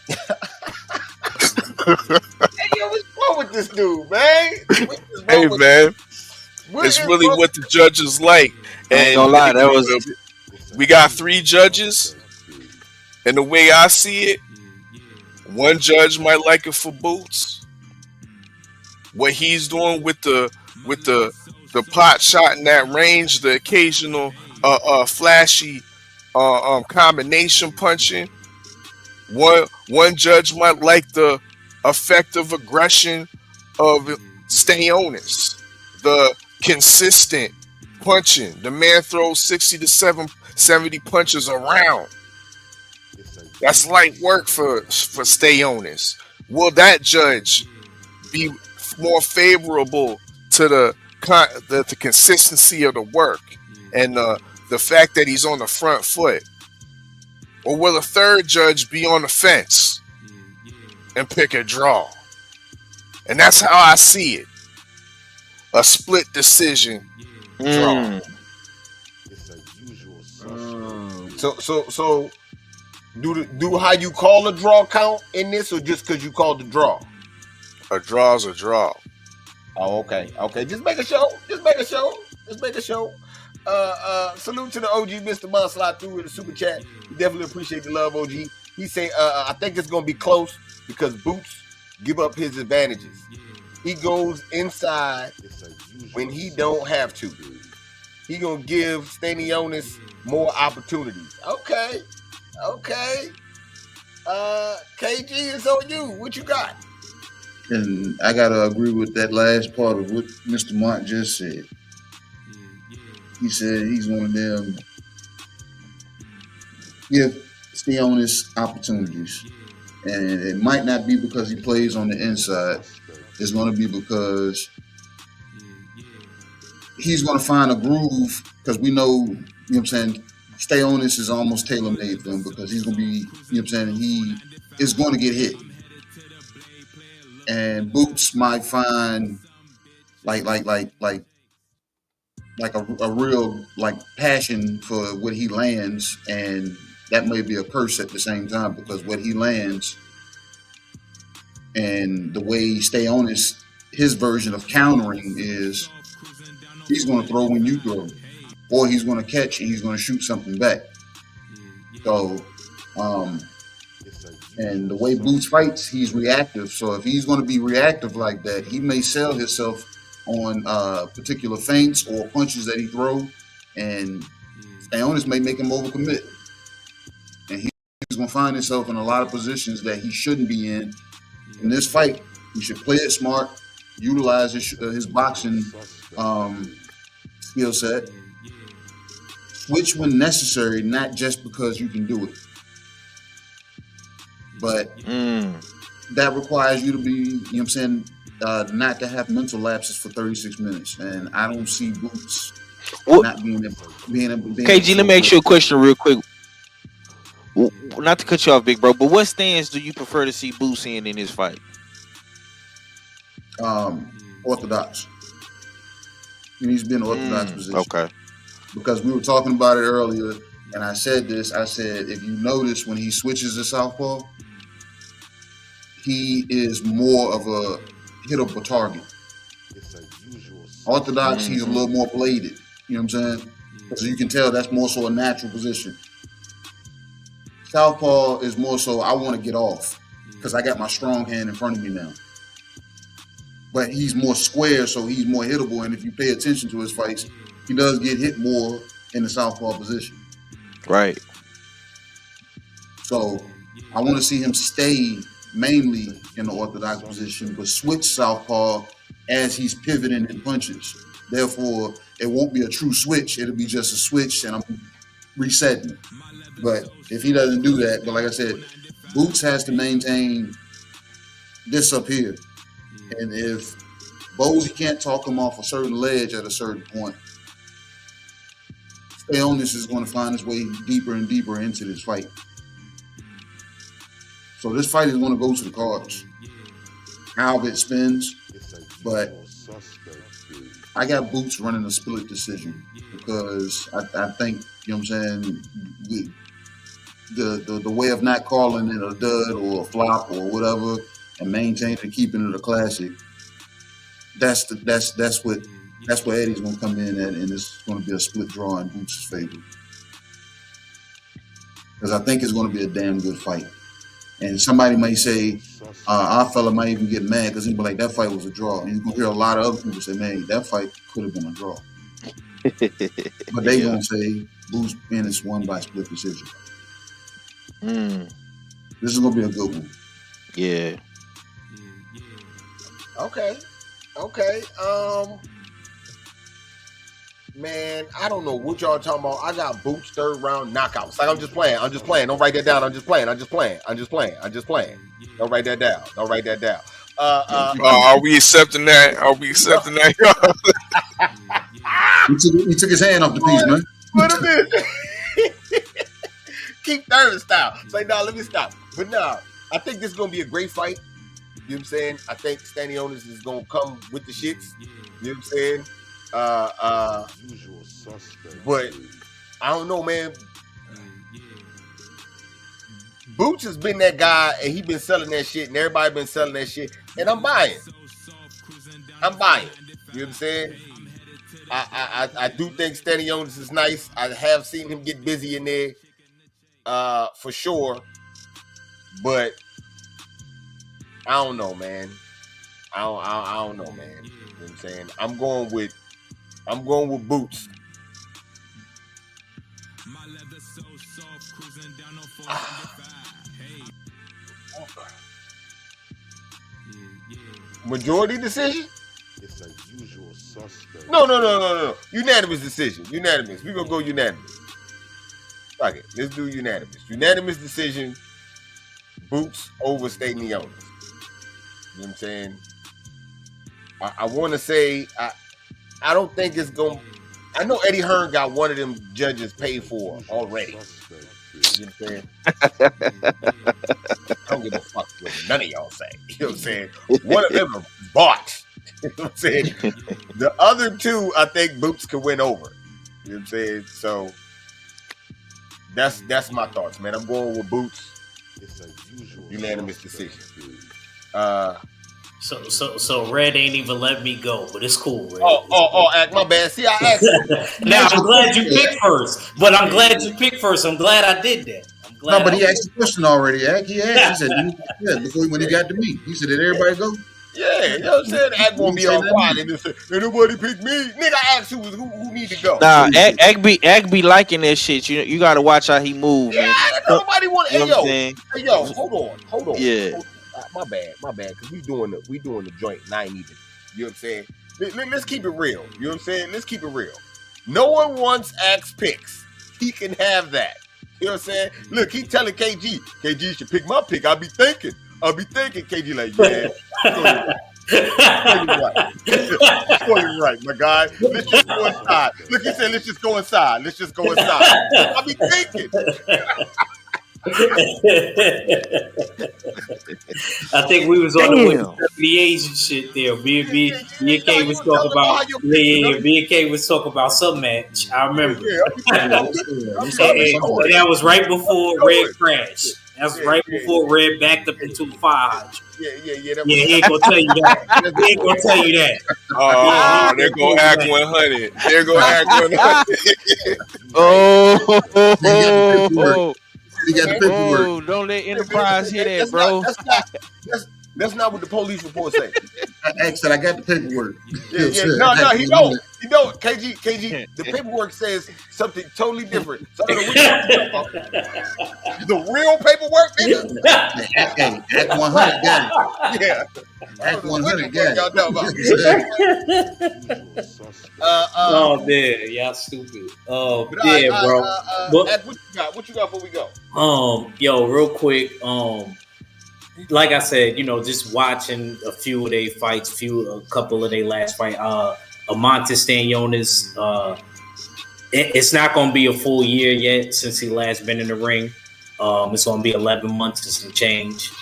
Hey, yo, what's wrong with this dude, man? Hey, man. It's really what the judges like. I ain't gonna lie, we got 3 judges, and the way I see it, One judge might like it for Boots. What he's doing with the pot shot in that range, the occasional flashy combination punching. One judge might like the effective aggression of Stayonis, the consistent punching. The man throws 60 to 70 punches around. That's light work for Stayonis. Will that judge be more favorable to the consistency of the work and the fact that he's on the front foot? Or will a third judge be on the fence and pick a draw? And that's how I see it. A split decision draw. So do how you call a draw count in this, or just because you called the draw? A draw's a draw. Oh, okay. Just make a show. Salute to the OG, Mr. Monslot, through with the super chat. We definitely appreciate the love, OG. He say, I think it's gonna be close because Boots give up his advantages. He goes inside when he don't have to. He gonna give Stanionis more opportunities. Okay. KG, it's on you. What you got? And I gotta agree with that last part of what Mr. Mont just said. He said he's one of them. Give Stanionis opportunities, and it might not be because he plays on the inside. It's going to be because he's going to find a groove. Because we know, you know what I'm saying, Stanionis is almost tailor-made for him because he's going to be, you know what I'm saying, he is going to get hit. And Boots might find like a real like passion for what he lands, and that may be a curse at the same time because what he lands and the way Stanionis, his version of countering is he's going to throw when you throw, or he's going to catch and he's going to shoot something back. So, and the way Boots fights, he's reactive. So if he's going to be reactive like that, he may sell himself on particular feints or punches that he throws, and Stanionis may make him overcommit. And he's going to find himself in a lot of positions that he shouldn't be in. In this fight, he should play it smart, utilize his boxing skill set, switch when necessary, not just because you can do it. But that requires you to be, you know what I'm saying, not to have mental lapses for 36 minutes. And I don't see Boots not being able KG, let me ask you a question real quick. Not to cut you off, big bro, but what stance do you prefer to see Boots in this fight? Orthodox. He needs to be in an orthodox position. Okay. Because we were talking about it earlier, and I said this. I said, if you notice when he switches to southpaw, he is more of a hittable target. Orthodox, he's a little more bladed. You know what I'm saying? So you can tell that's more so a natural position. Southpaw is more so I want to get off because I got my strong hand in front of me now. But he's more square, so he's more hittable. And if you pay attention to his fights, he does get hit more in the southpaw position. Right. So I want to see him stay mainly in the orthodox position, but switch southpaw as he's pivoting in punches. Therefore, it won't be a true switch. It'll be just a switch, and I'm resetting. But if he doesn't do that, but like I said, Boots has to maintain this up here. And if Bozy can't talk him off a certain ledge at a certain point, Stanionis is going to find his way deeper and deeper into this fight. So this fight is going to go to the cards. How it spins, but I got Boots running a split decision because I think, you know what I'm saying, the way of not calling it a dud or a flop or whatever and maintaining and keeping it a classic, that's where Eddie's going to come in at, and it's going to be a split draw in Boots' favor. Because I think it's going to be a damn good fight. And somebody might say, our fella might even get mad because he'd be like, that fight was a draw. And you're going to hear a lot of other people say, man, that fight could have been a draw. But they going to say, Boots Ennis won by split decision. This is going to be a good one. Yeah. Okay. Man, I don't know what y'all talking about. I got Boots third round knockouts. Like I'm just playing. Don't write that down. I'm just playing. Don't write that down. Are we accepting that? He took his hand off the piece, man. What is it? Keep Thurman style. Say, nah, let me stop. But nah, I think this is gonna be a great fight. You know what I'm saying? I think Stanionis is gonna come with the shits. You know what I'm saying? But I don't know, man. Boots has been that guy, and he been selling that shit, and everybody been selling that shit, and I'm buying. You know what I'm saying? I do think Stanionis is nice. I have seen him get busy in there, for sure. But I don't know, man. I don't know, man. You know what I'm saying? I'm going with Boots. Majority decision? It's a usual suspect. No. Unanimous decision. Unanimous. We're gonna go unanimous. Fuck it. Let's do unanimous. Unanimous decision. Boots over Stanionis. You know what I'm saying? I want to say I don't think it's going. I know Eddie Hearn got one of them judges paid for already. You know what I'm saying? I don't give a fuck what none of y'all say. You know what I'm saying? One of them are bought. You know what I'm saying? The other two, I think Boots could win over. You know what I'm saying? So that's my thoughts, man. I'm going with Boots. It's a usual unanimous decision. So Red ain't even let me go, but it's cool, Red. My bad. See, I asked you. Now I'm glad you picked first. But I'm glad you picked first. I'm glad I did that. No, but he asked the question already, Ak. He asked. He said, before when he got to me, he said, did everybody go? Yeah, you know what I'm saying? Ak won't be all quiet and just say, ain't nobody pick me. Nigga, I asked who need to go. Nah, Ak be liking that shit. You gotta watch how he move, man. Nobody want to. Hey, yo, hold on. Yeah. My bad, because we doing the joint, and I ain't even. You know what I'm saying? Let's keep it real. You know what I'm saying? Let's keep it real. No one wants Ak's picks. He can have that. You know what I'm saying? Look, he telling KG should pick my pick. I'll be thinking, KG like, yeah. You're right, my guy. Let's just go inside. Look, he said, let's just go inside. I'll be thinking. I think we was on the way to the Asian shit there. Me and K was talking about me and K was talking about some match. I remember. And that was right before Red crashed. That's right before Red backed up into a fire hydrant. Yeah. He ain't gonna tell you that. Oh, they're gonna act 100. They're gonna act 100. He got the paperwork. Don't let Enterprise hear that, bro. That's not what the police report say. I said I got the paperwork. No, he don't. You know, KG, the paperwork says something totally different. So I don't know what you're talking about. The real paperwork, nigga? Act 100 got it. Yeah. Act 100 got it. Y'all talking about. Oh, man. Y'all stupid. Oh, yeah, bro. What you got before we go? Yo, real quick. Like I said, just watching a few of their fights, a couple of their last fight. Amontes Stanionis, it's not going to be a full year yet since he last been in the ring. It's going to be 11 months and some change.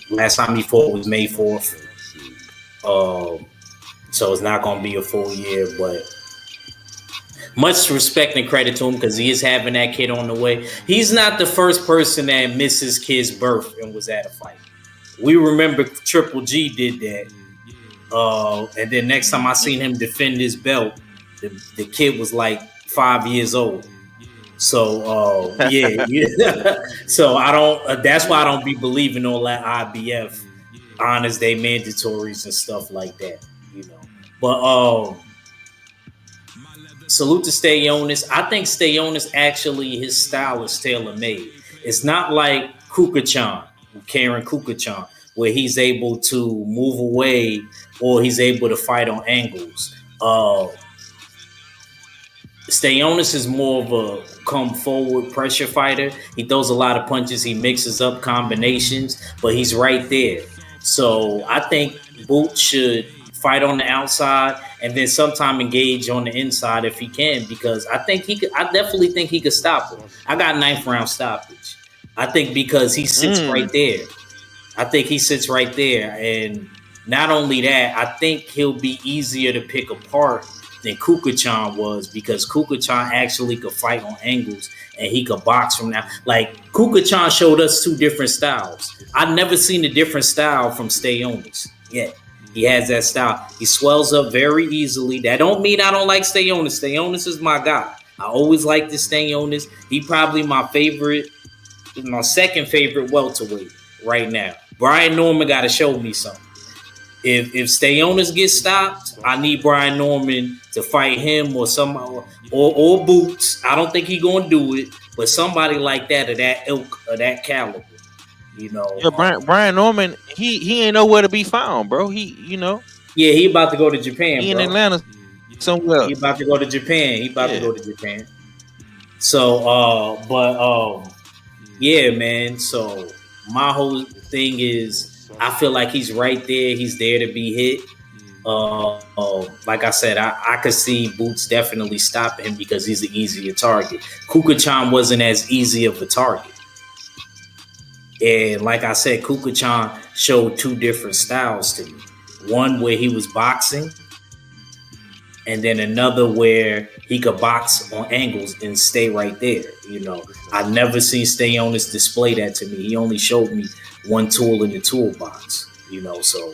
Last time he fought was May 4th. So it's not going to be a full year, but much respect and credit to him because he is having that kid on the way. He's not the first person that missed his kid's birth and was at a fight. We remember Triple G did that. And then next time I seen him defend his belt, the kid was like 5 years old. So yeah. So I don't. That's why I don't be believing all that IBF honors day mandatories and stuff like that. But salute to Stayonis. I think Stayonis actually his style is tailor made. It's not like Kuka-chan, Karen Kuka-chan, where he's able to move away or he's able to fight on angles. Stayonis is more of a come forward pressure fighter. He throws a lot of punches. He mixes up combinations, but he's right there. So I think Boots should fight on the outside and then sometime engage on the inside if he can, because I think he could. I definitely think he could stop him. I got 9th round stoppage. I think because he sits right there. I think he sits right there, and not only that, I think he'll be easier to pick apart than Kuka-chan was, because Kuka-chan actually could fight on angles and he could box from now. Like Kuka-chan showed us 2 different styles. I've never seen a different style from Stayonis yet. He has that style. He swells up very easily. That don't mean I don't like Stayonis. Stayonis is my guy. I always liked the Stayonis. He probably my favorite, my second favorite welterweight right now. Brian Norman got to show me something. If Stayonis gets stopped, I need Brian Norman to fight him or somebody or Boots. I don't think he's gonna do it, but somebody like that of that ilk or that caliber, Yeah, Brian Norman, he ain't nowhere to be found, bro. Yeah, he about to go to Japan. He bro. in Atlanta somewhere. He about to go to Japan. So, yeah, man. So my whole thing is, I feel like he's right there. He's there to be hit. Like I said, I could see Boots definitely stopping him because he's an easier target. Kuka-chan wasn't as easy of a target. And like I said, Kuka-chan showed 2 different styles to me. One where he was boxing, and then another where he could box on angles and stay right there. I've never seen Stayonis display that to me. He only showed me one tool in the toolbox, so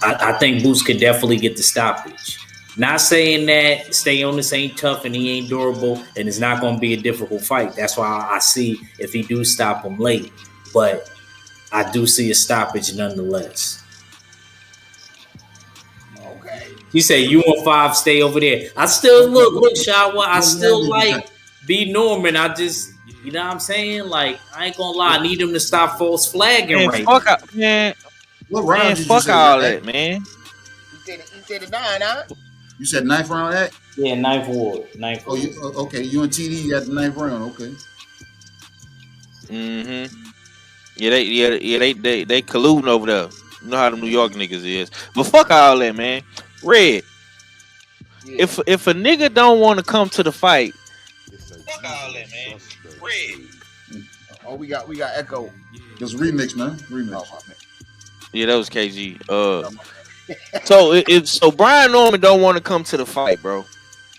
I think Boots could definitely get the stoppage. Not saying that Stayonis ain't tough and he ain't durable and it's not going to be a difficult fight. That's why I see if he do stop him late, but I do see a stoppage nonetheless. Okay. You say you and 5 stay over there. I still look, Shawa. I still like B. Norman. I just, you know what I'm saying? Like, I ain't gonna lie. I need him to stop false flagging Man, right fuck now. out, man. What round Man, did you fuck say all that? that, man. You said a 9, huh? You said 9th round act? Yeah, 9th ward. Oh, okay. You and TD got the 9th round. Okay. Mm-hmm. Yeah, they colluding over there. You know how them New York niggas is. But fuck all that, man. Red. Yeah. If a nigga don't want to come to the fight, fuck all that, man. Red. Oh, we got echo. Just remix, man. Remix. Oh, man. Yeah, that was KG. So Brian Norman don't want to come to the fight, bro.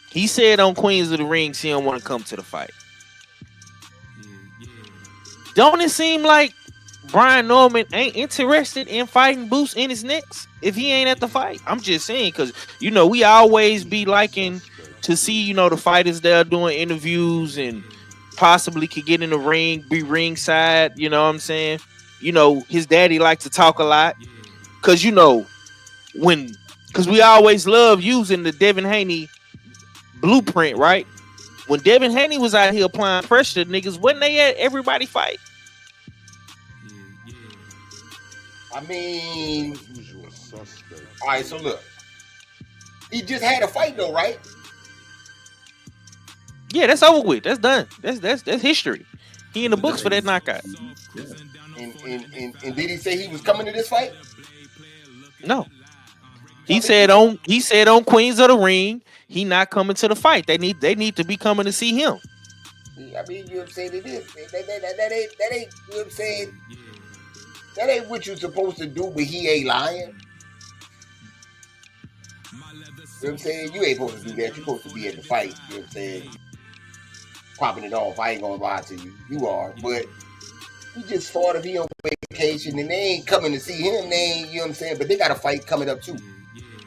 He said on Queens of the Rings he don't want to come to the fight. Don't it seem like Brian Norman ain't interested in fighting Boots in his next if he ain't at the fight? I'm just saying, because we always be liking to see the fighters that are doing interviews and possibly could get in the ring, be ringside. You know what I'm saying? His daddy likes to talk a lot, because because we always love using the Devin Haney blueprint, right? When Devin Haney was out here applying pressure to niggas, wasn't they at everybody fight? I mean, all right, so look. He just had a fight though, right? Yeah, that's over with. That's done. That's history. He in the books for that knockout. Yeah. And did he say he was coming to this fight? No. He said on Queens of the Ring, he not coming to the fight. They need to be coming to see him. I mean, you know what I'm saying? It is. That ain't, you know what I'm saying? That ain't what you're supposed to do, but he ain't lying. You know what I'm saying? You ain't supposed to do that. You're supposed to be at the fight. You know what I'm saying? Popping it off. I ain't gonna lie to you. You are. But he just thought if he on vacation and they ain't coming to see him, they ain't, you know what I'm saying? But they got a fight coming up too.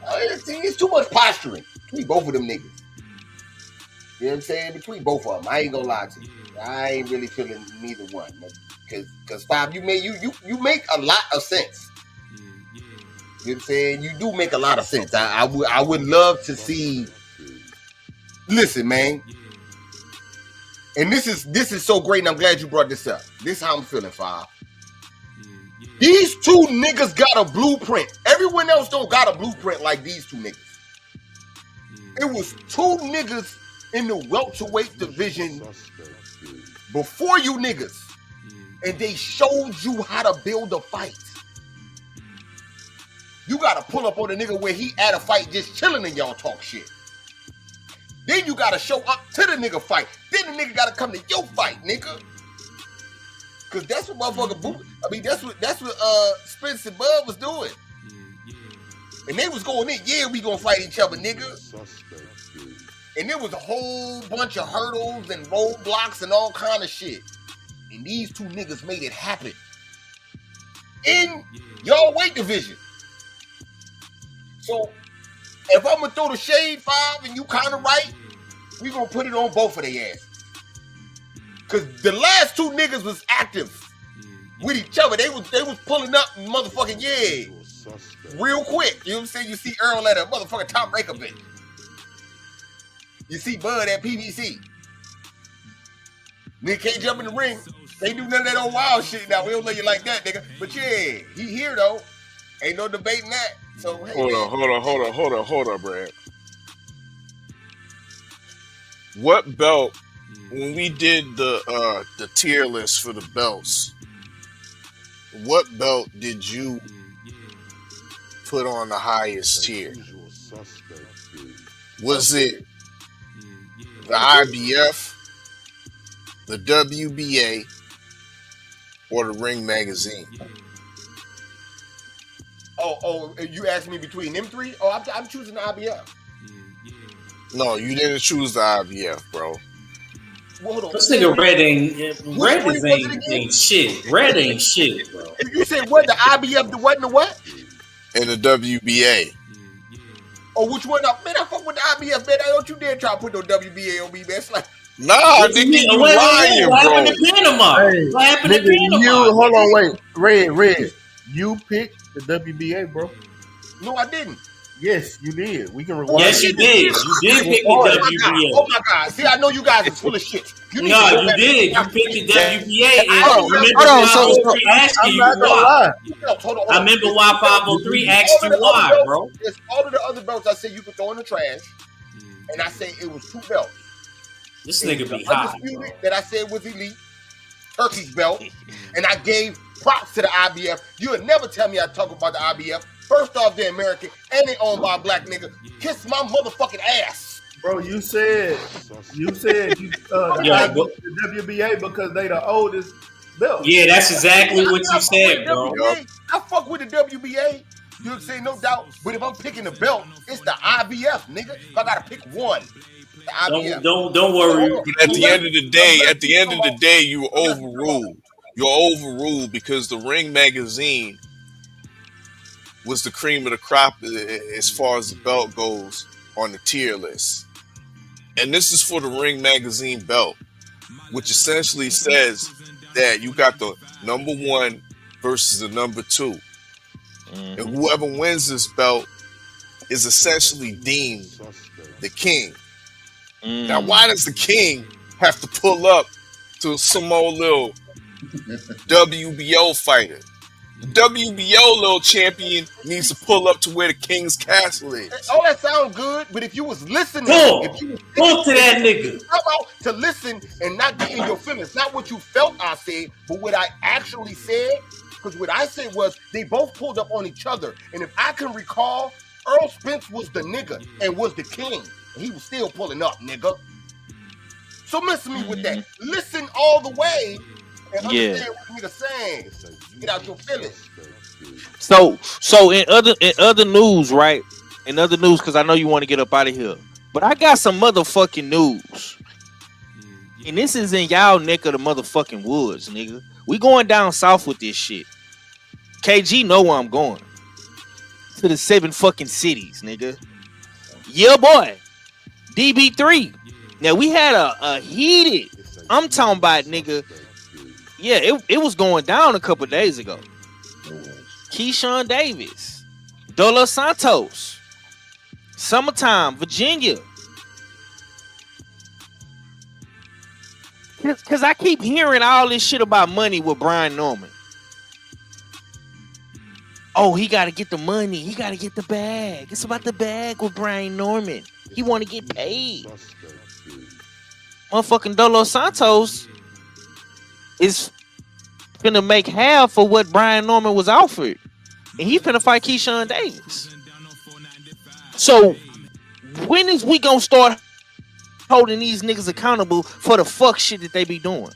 It's too much posturing between both of them niggas. You know You know what I'm saying? Between both of them, I ain't gonna lie to you. I ain't really feeling neither one, because Five, you make a lot of sense. You know what I'm saying? You do make a lot of sense. I would love to see. Listen, man, and this is so great, and I'm glad you brought this up. This is how I'm feeling, Five. These two niggas got a blueprint. Everyone else don't got a blueprint like these two niggas. It was two niggas in the welterweight division before you niggas, and they showed you how to build a fight. You gotta pull up on a nigga where he at a fight just chilling and y'all talk shit. Then you gotta show up to the nigga fight. Then the nigga gotta come to your fight, nigga. Cause that's what motherfucker that's what Spence and Bud was doing. And they was going in, yeah, we gonna fight each other, nigga. And there was a whole bunch of hurdles and roadblocks and all kind of shit. And these two niggas made it happen. In your weight division. So, if I'm gonna throw the shade, Five, and you kind of right, we gonna put it on both of their asses. Cause the last two niggas was active with each other. They was pulling up and motherfucking, real quick. You know what I'm saying? You see Earl at a motherfucking top breaker bitch. You see Bud at PVC. Nigga can't jump in the ring. They do none of that old wild shit now. We don't let you like that, nigga. But yeah, he here though. Ain't no debating that. So hey, hold on, Brad. What belt? When we did the tier list for the belts, what belt did you put on the highest tier? Was it the IBF, the WBA, or the Ring Magazine? Oh, you asked me between them three? Oh, I'm choosing the IBF. No, you didn't choose the IBF, bro. Well, hold on. This nigga Red ain't shit. Red ain't shit, bro. You said what? The IBF, the what and the what? And the WBA. Oh, which one? Man, I fuck with the IBF, man. Don't you dare try to put no WBA on me, man. It's like, nah, nigga, you lying, bro. What happened to Panama? What happened to Panama? Hold on, wait. Red. You picked the WBA, bro. No, I didn't. Yes, you did. We can rewind. Yes, you did. You did pick the WBA. Oh my God. See, I know you guys are full of shit. You did. You picked the WBA. I remember why 503 asked you why, bro. It's all of the other belts I said you could throw in the trash. And I say it was two belts. This nigga be hot. That I said was elite. Turkey's belt. And I gave props to the IBF. You would never tell me I talk about the IBF. First off, they're American and they owned by a black nigga. Kiss my motherfucking ass. Bro, you said the WBA because they the oldest belt. Yeah, that's exactly what you said, bro. I fuck with the WBA. You know what I'm saying? No doubt. But if I'm picking the belt, it's the IBF, nigga. I gotta pick one. The IBF. Don't worry. But at the end of the day, you overruled. You're overruled because the Ring Magazine was the cream of the crop as far as the belt goes on the tier list. And this is for the Ring Magazine belt, which essentially says that you got the number one versus the number two. And whoever wins this belt is essentially deemed the king. Now, why does the king have to pull up to some old little WBO fighter? The WBO little champion needs to pull up to where the king's castle is. Oh, that sounds good, but if you was listening, talk to that nigga. How about to listen and not get in your feelings? Not what you felt I said, but what I actually said. Because what I said was they both pulled up on each other. And if I can recall, Earl Spence was the nigga and was the king. And he was still pulling up, nigga. So miss me with that. Listen all the way and understand what the nigga saying. Get out your feelings. So in other news, right? In other news, because I know you want to get up out of here. But I got some motherfucking news. And this is in y'all neck of the motherfucking woods, nigga. We going down south with this shit. KG know where I'm going. To the 7 fucking cities, nigga. Yeah, boy. DB3. Now we had a heated. I'm talking about, nigga. Yeah, it was going down a couple days ago. Keyshawn Davis, Dolo Santos, Summertime, Virginia. Cause I keep hearing all this shit about money with Brian Norman. Oh, he got to get the money. He got to get the bag. It's about the bag with Brian Norman. He want to get paid. Motherfucking Dolo Santos is finna make half of what Brian Norman was offered. And he's finna fight Keyshawn Davis. So, when is we gonna start holding these niggas accountable for the fuck shit that they be doing?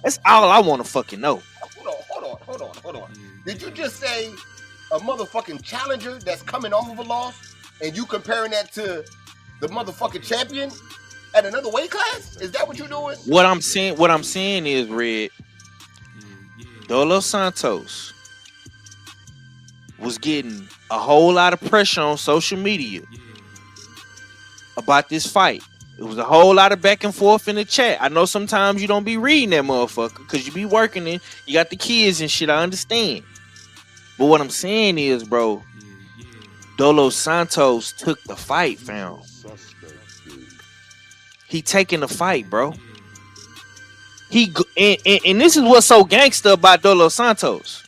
That's all I want to fucking know. Hold on. Did you just say a motherfucking challenger that's coming off of a loss and you comparing that to the motherfucking champion at another weight class? Is that what you're doing? What I'm saying is, Red, Dolo Santos was getting a whole lot of pressure on social media about this fight. It was a whole lot of back and forth in the chat. I know sometimes you don't be reading that motherfucker because you be working in, you got the kids and shit, I understand. But what I'm saying is, bro, Dolo Santos took the fight, fam. He taking the fight, bro. And this is what's so gangster about Dolo Santos.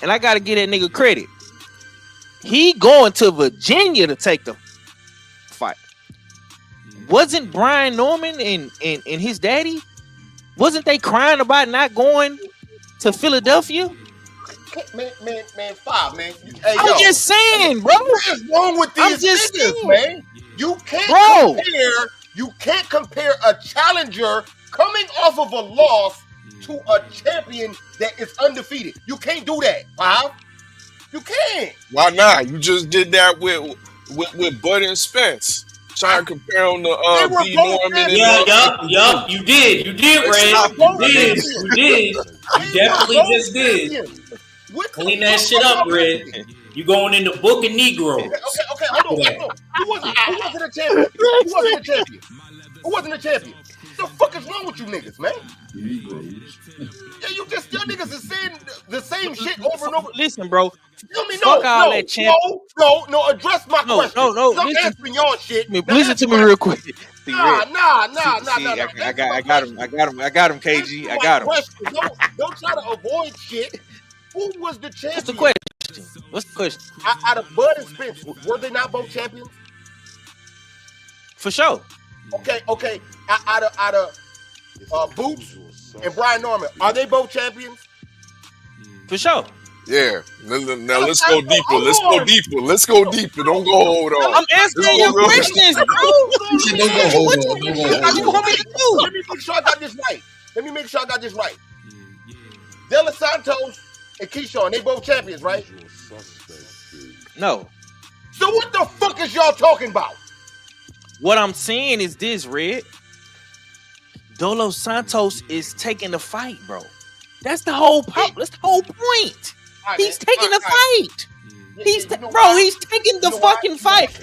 And I gotta give that nigga credit. He going to Virginia to take the fight. Wasn't Brian Norman and his daddy? Wasn't they crying about not going to Philadelphia? Man, five, man. Hey, I'm just saying, bro. What is wrong with these niggas, man? You can't compare a challenger coming off of a loss to a champion that is undefeated. You can't do that, Five. You can't. Why not? You just did that with Bud and Spence. Trying to compare them to D. Norman. Yup. You did, Ray. You did. You definitely just did. Clean that shit up, Red. You going in the book of Negro. Okay, hold on. Who wasn't a champion? Who wasn't a champion? The fuck is wrong with you niggas, man? Yeah, y'all niggas is saying the same shit over and over. Listen, bro. That champ. No, address my question. No. Stop answering y'all shit. Listen to me real quick. Nah. I got him, KG. I got him. Don't try to avoid shit. Who was the champion? What's the question? Out of Bud and Spence, were they not both champions? For sure. Okay. Out of Boots and Brian Norman, are they both champions? For sure. Yeah. Now let's go deeper. Let's go deeper. Don't go hold on. I'm answering your questions, bro. Don't go hold on. You want me to do? Let me make sure I got this right. Dela Santos and Keyshawn, they both champions, right? No. So what the fuck is y'all talking about? What I'm saying is this, Red. Dolo Santos is taking the fight, bro. That's the whole point. Right, he's taking the fight. He's taking the fucking fight.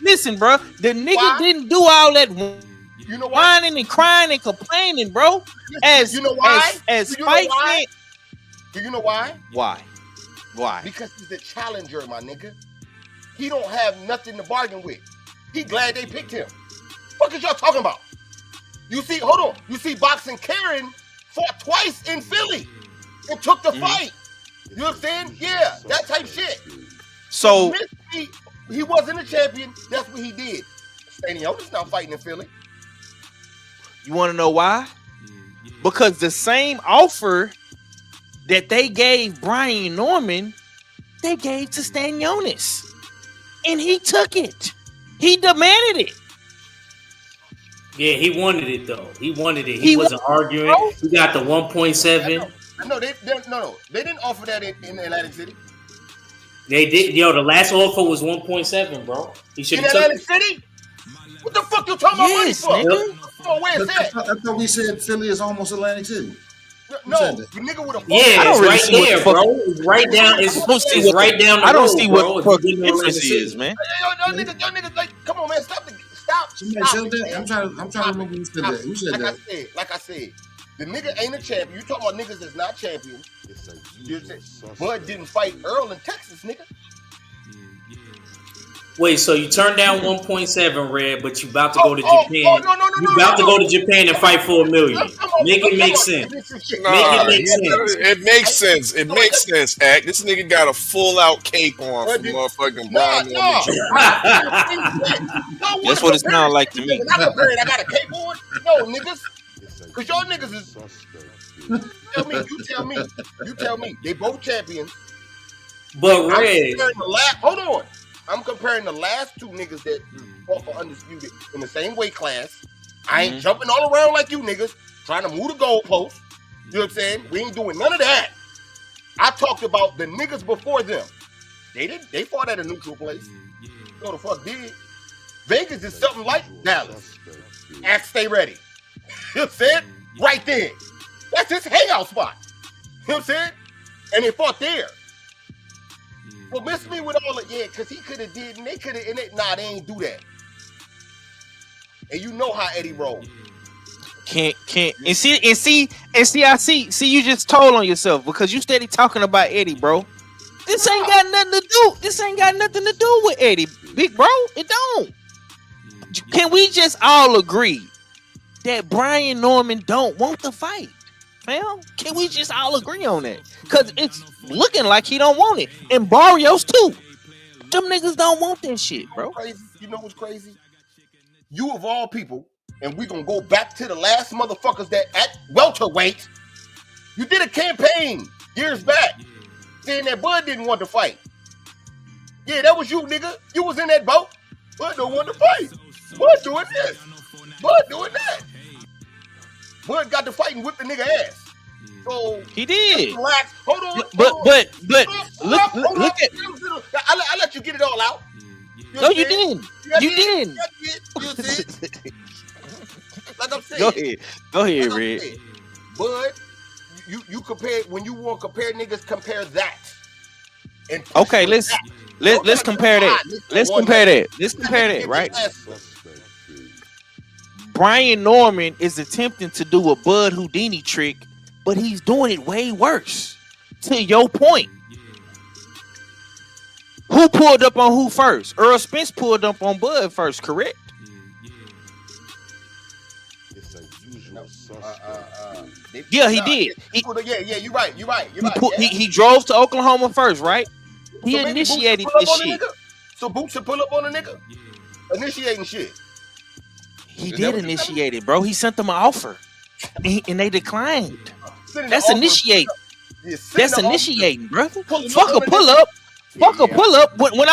Listen, bro. The nigga didn't do all that whining and crying and complaining, bro. As fight fan. Do you know why? Why? Because he's a challenger, my nigga. He don't have nothing to bargain with. He glad they picked him. What is y'all talking about? You see, hold on. You see, Boxing Karen fought twice in Philly and took the fight. You understand? Yeah, that type shit. So he wasn't a champion. That's what he did. Stanionis not fighting in Philly. You want to know why? Because the same offer that they gave Brian Norman, they gave to Stanionis. And he took it. He demanded it. Yeah, he wanted it though. He wanted it. He wasn't arguing. He got the 1.7. No, they didn't offer that in Atlantic City. They did. Yo, the last offer was 1.7, bro. He should in have Atlantic City. What the fuck you talking about money for? Where's that? I thought we said Philly is almost Atlantic City. No, the nigga with a phone. Yeah, it's right there, bro. It's right down. It's right down the road. I don't see what bro. the fuck the difference is, man. Y'all niggas, like, come on, man, stop Somebody said that. Man. I'm trying to remember who said that. Who said that? Like I said, the nigga ain't a champion. You talking about niggas that's not champions. You know what I'm saying? Bud didn't fight Earl in Texas, nigga. Wait, so you turned down 1.7, Red, but you about to go to Japan. You about to go to Japan and fight for $1 million. Make it make sense. It makes sense. It makes sense, Act. This nigga got a full out cape on for motherfucking Brian. That's what it sounds like to me. I got a cape on. No, niggas. Because y'all niggas is. You tell me. They both champions. But Red. Hold on. I'm comparing the last two niggas that fought for undisputed in the same weight class. I ain't jumping all around like you niggas, trying to move the goalpost. You know what I'm saying? We ain't doing none of that. I talked about the niggas before them. They fought at a neutral place. So the fuck did. Vegas is something like Dallas. Act stay ready. You know what I'm saying? Right there. That's his hangout spot. You know what I'm saying? And they fought there. Well, miss me with all of because he could have did, and they could have, they ain't do that. And you know how Eddie rolled. Can't and see I see you just told on yourself because you steady talking about Eddie, bro. This ain't got nothing to do. This ain't got nothing to do with Eddie, big bro. It don't. Can we just all agree that Brian Norman don't want the fight? Fam, can we just all agree on that? Because it's looking like he don't want it. And Barrios too. Them niggas don't want that shit, bro. You know what's crazy? You of all people, and we gonna go back to the last motherfuckers that at welterweight, you did a campaign years back saying that Bud didn't want to fight. Yeah, that was you, nigga. You was in that boat. Bud don't want to fight. Bud doing this. Bud doing that. Bud got to fight and whip the nigga ass. So he did. Relax. Hold on. But look at. I let you get it all out. No, you didn't. You didn't. Like I'm saying. Go ahead, Red. Bud, you compare when you want to compare niggas, compare that. And okay, let's compare that. Let's compare that, right? Brian Norman is attempting to do a Bud Houdini trick, but he's doing it way worse. To your point. Who pulled up on who first? Earl Spence pulled up on Bud first, correct? Yeah, he did. You're right. He drove to Oklahoma first, right? He initiated this shit. So Boots should pull up on a nigga? Initiating shit. He did initiate it, bro. He sent them an offer, and they declined. That's initiating. That's initiating, bro. Fuck a pull up. Fuck a pull up. When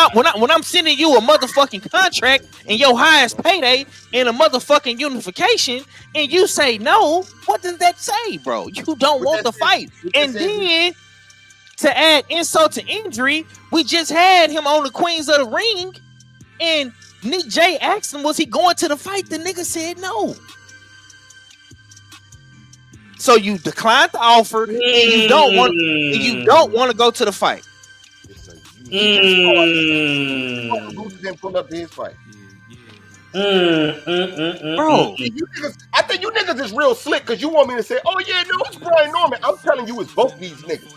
I'm sending you a motherfucking contract and your highest payday in a motherfucking unification, and you say no, what does that say, bro? You don't want the fight. And then to add insult to injury, we just had him on the Queens of the Ring, and Nick J asked him, was he going to the fight? The nigga said no. So you declined the offer, and you don't want to go to the fight. Then pull up to his fight. Bro, I think you niggas is real slick because you want me to say, oh yeah, no, it's Brian Norman. I'm telling you, it's both these niggas.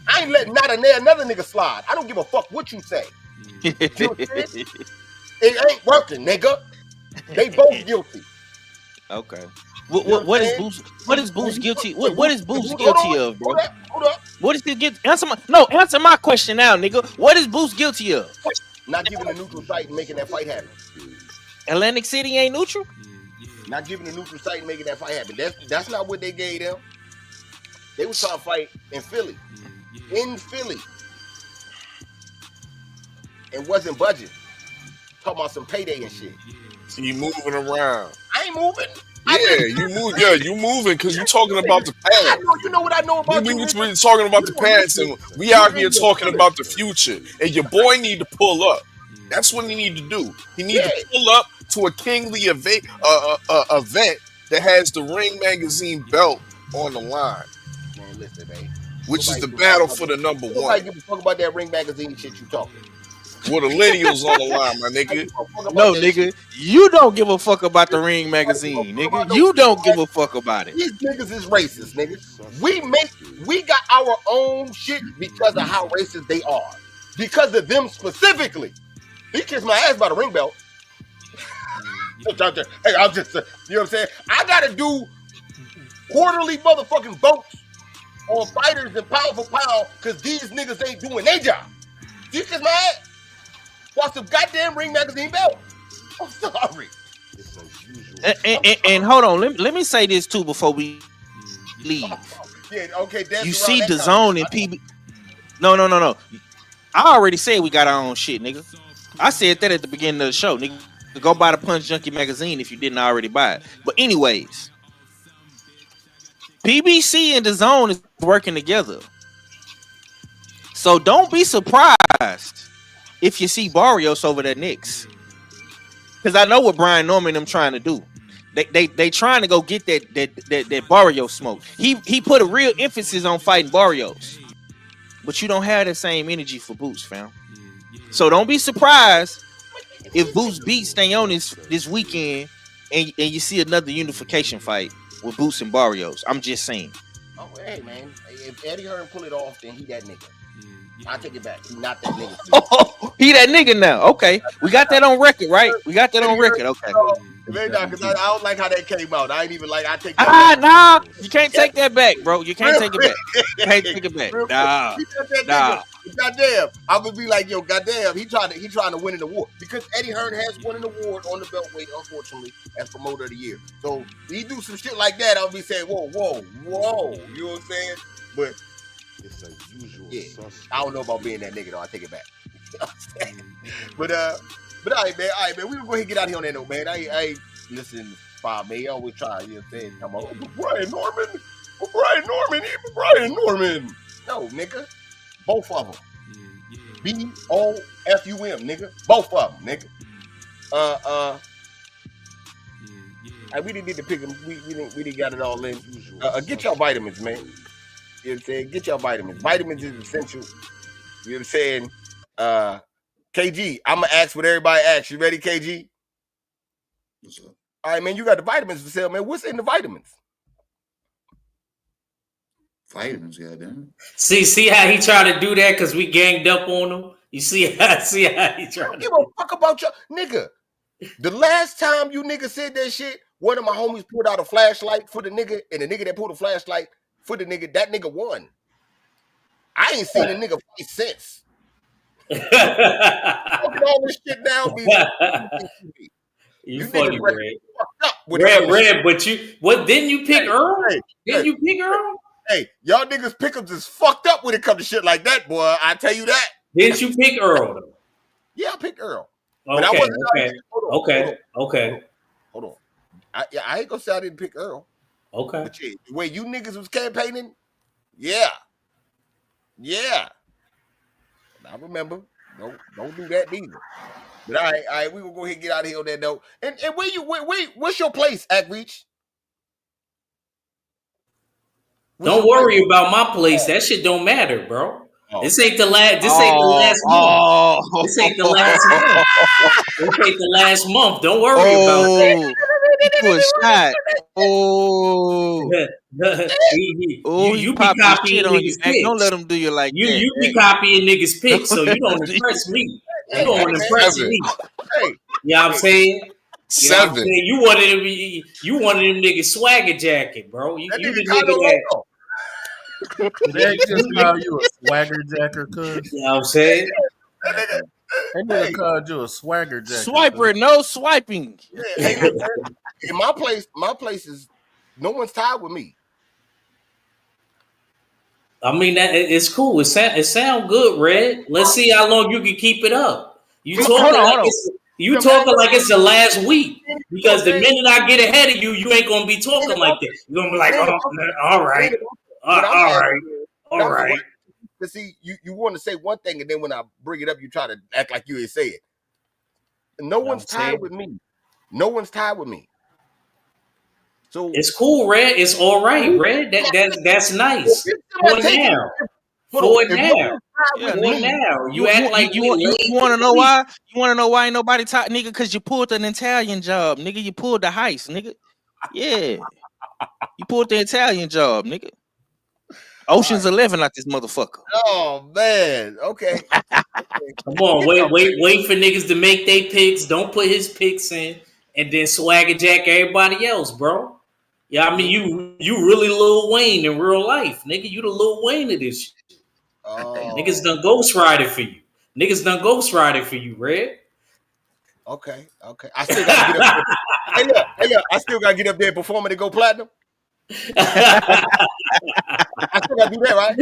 I ain't letting another nigga slide. I don't give a fuck what you say. You know what I'm saying? It ain't working, nigga. They both guilty. Okay. What is Boost guilty? What is Boost guilty of, bro? Hold up. What is he guilty? Answer my question now, nigga. What is Boost guilty of? Not giving a neutral site and making that fight happen. Atlantic City ain't neutral? Not giving a neutral site and making that fight happen. That's not what they gave them. They was trying to fight in Philly. And wasn't budget. Talking about some payday and shit. So you moving around. I ain't moving. You moving because you're talking about the past. You know what I know about you. We're talking about the past, and we out here talking about the future. And your boy need to pull up. That's what he need to do. He need to pull up to a kingly event that has the Ring Magazine belt on the line. Man, listen, man. Which is the battle for the number one. Nobody give a fuck about that Ring Magazine shit you talking. With millennials on the line, my nigga. No, nigga, you don't give a fuck about the Ring magazine, nigga. You don't give a fuck about it. These niggas is racist, nigga. We got our own shit because of how racist they are. Because of them specifically. He kissed my ass by the ring belt. Hey, I'm just, you know what I'm saying? I gotta do quarterly motherfucking votes on fighters and pound for pound because these niggas ain't doing their job. You kiss my ass? Watch some goddamn Ring magazine belt. I'm sorry. And hold on, let me say this too before we leave. Yeah, okay. You see DAZN and PB. No. I already said we got our own shit, nigga. I said that at the beginning of the show, nigga. Go buy the Punch Junkie magazine if you didn't already buy it. But anyways, PBC and DAZN is working together. So don't be surprised if you see Barrios over there next. Because I know what Brian Norman them trying to do. They trying to go get that Barrios smoke. He put a real emphasis on fighting Barrios. But you don't have the same energy for Boots, fam. So don't be surprised if Boots beats Stanionis this weekend and you see another unification fight with Boots and Barrios. I'm just saying. Oh, hey, man. If Eddie Hearn pull it off, then he that nigga. I take it back. He not that nigga. Oh, he that nigga now. Okay. We got that on record, right? We got that on record. Okay. Man, because I don't like how that came out. I ain't even like, I take that back. Nah. You can't take that back, bro. You can't take it back. You can't take it back. Nah. Goddamn. I would be like, yo, goddamn, he trying to win an award. Because Eddie Hearn has won an award on the Beltway, unfortunately, as promoter of the year. So he do some shit like that, I'll be saying, whoa. You know what I'm saying? But it's a usual suspect. I don't know about being that nigga though. I take it back. You know what I'm saying? But all right, man. We gonna go ahead and get out of here on that note, man. I ain't listening to 5 man. I always try, you know what I'm saying? Come on, Brian Norman. No, nigga. Both of them. BOFUM, nigga. Both of them, nigga. We didn't need to pick them. We didn't got it all in. Get your vitamins, man. You know what I'm saying? Get your vitamins. Vitamins is essential. You know what I'm saying? KG, I'm going to ask what everybody asks. You ready, KG? What's up? All right, man, you got the vitamins to sell, man. What's in the vitamins? Vitamins, goddamn. See how he tried to do that because we ganged up on him? You see how he tried to I don't give a fuck about your nigga. The last time you nigga said that shit, one of my homies pulled out a flashlight for the nigga, and the nigga that pulled a flashlight for the nigga, that nigga won. I ain't seen a nigga fight since. All this shit now. You funny, Red, but didn't you pick Earl? Didn't you pick Earl? Hey, y'all niggas pickups is fucked up when it comes to shit like that, boy. I tell you that. Didn't you pick Earl though? Yeah, I picked Earl. Okay. Hold on. I ain't gonna say I didn't pick Earl. Okay. But yeah, the way you niggas was campaigning, yeah. I remember. Don't do that neither. But all right, we gonna go ahead and get out of here on that note. And what's your place, Ackreach? Don't worry about my place. That shit don't matter, bro. This ain't the last. This ain't the last month. This ain't the last month. This ain't the last month. Don't worry about that. You a shot. You be copying niggas' picks. Don't let them do you like that. You be copying niggas' picks, so you don't impress me. You don't want to impress me. Hey, you know what I'm saying? You know what I'm 7. saying? You wanted them niggas swagger jacket, bro. You the nigga that. They just call you a swagger jacker, cuz. You know what I'm saying? They nigga called you a swagger jacker. Swiper, no swiping. Hey, in my place is no one's tied with me. I mean, it's cool. It sound good, Red. Let's see how long you can keep it up. You talking like it's the last week. Because the minute I get ahead of you, you ain't gonna be talking like that. You're gonna be like, all right. All right. But see, you want to say one thing, and then when I bring it up, you try to act like you ain't say it. No one's tied with me. No one's tied with me. So it's cool, Red. It's all right, Red. That's nice. For it If now. Williams ride Yeah, with For it me, now. You act like you we want to know why? You want to know why ain't nobody talk, nigga? Because you pulled an Italian job, nigga. You pulled the heist, nigga. Yeah, you pulled the Italian job, nigga. Ocean's 11 out this motherfucker. oh man, okay. Come on, wait for niggas to make their picks. Don't put his picks in, and then swagger jack everybody else, bro. Yeah, I mean you really Lil Wayne in real life, nigga. You the Lil Wayne of this shit. Niggas done Ghost Rider for you. Niggas done Ghost Rider for you, Red. Okay. I still gotta get up there. Hey look, I still gotta get up there and perform and go platinum. I still gotta do that, right?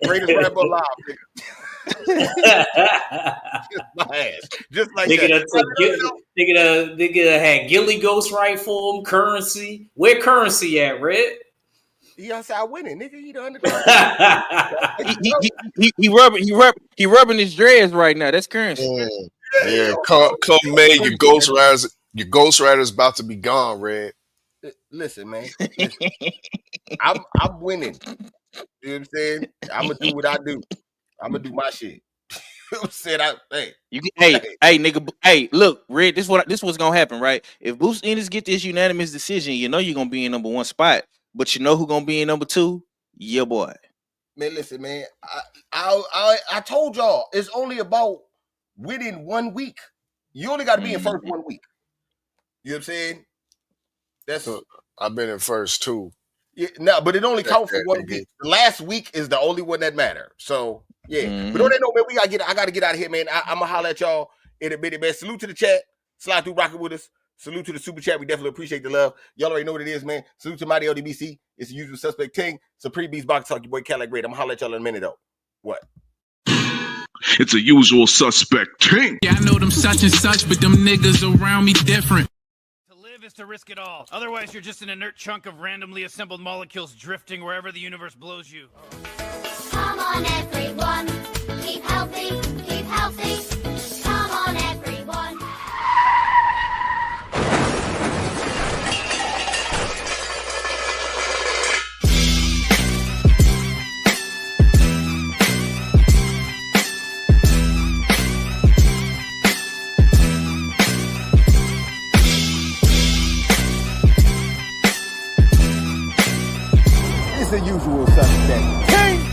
Greatest rapper alive, nigga. Just like nigga that. Nigga had Gilly Ghost right for him, Currency. Where Currency at, Red? He outside winning, nigga. He the underdog. he rubbing his dreads right now. That's Currency. Yeah, come May, your Ghost Rider's about to be gone, Red. Listen, man. I'm winning. You know what I'm saying? I'm gonna do what I do. I'm gonna do my shit. Hey, nigga. Hey, look, Red. This what's gonna happen, right? If Boost Ennis get this unanimous decision, you know you're gonna be in number 1 spot. But you know who gonna be in number 2? Your boy. Man, listen, man. I told y'all it's only about winning 1 week. You only got to be in first 1 week. You know what I'm saying? That's I've been in first too. Yeah, no, but it only counts for 1 week. The last week is the only one that matter. So yeah, but don't they know, man? I gotta get out of here, man. I'm gonna holler at y'all in a minute, man. Salute to the chat. Slide through rocking with us. Salute to the super chat. We definitely appreciate the love. Y'all already know what it is, man. Salute to Mighty LDBC. It's the usual suspect ting. Supreme Beast Box Talk. Your boy Cadillac Red. I'm gonna holler at y'all in a minute though. What? It's a usual suspect ting. Yeah, I know them such and such, but them niggas around me different. To live is to risk it all. Otherwise, you're just an inert chunk of randomly assembled molecules drifting wherever the universe blows you. Come on, everyone. Keep healthy, keep healthy. Come on, everyone. It's the usual suspect ting.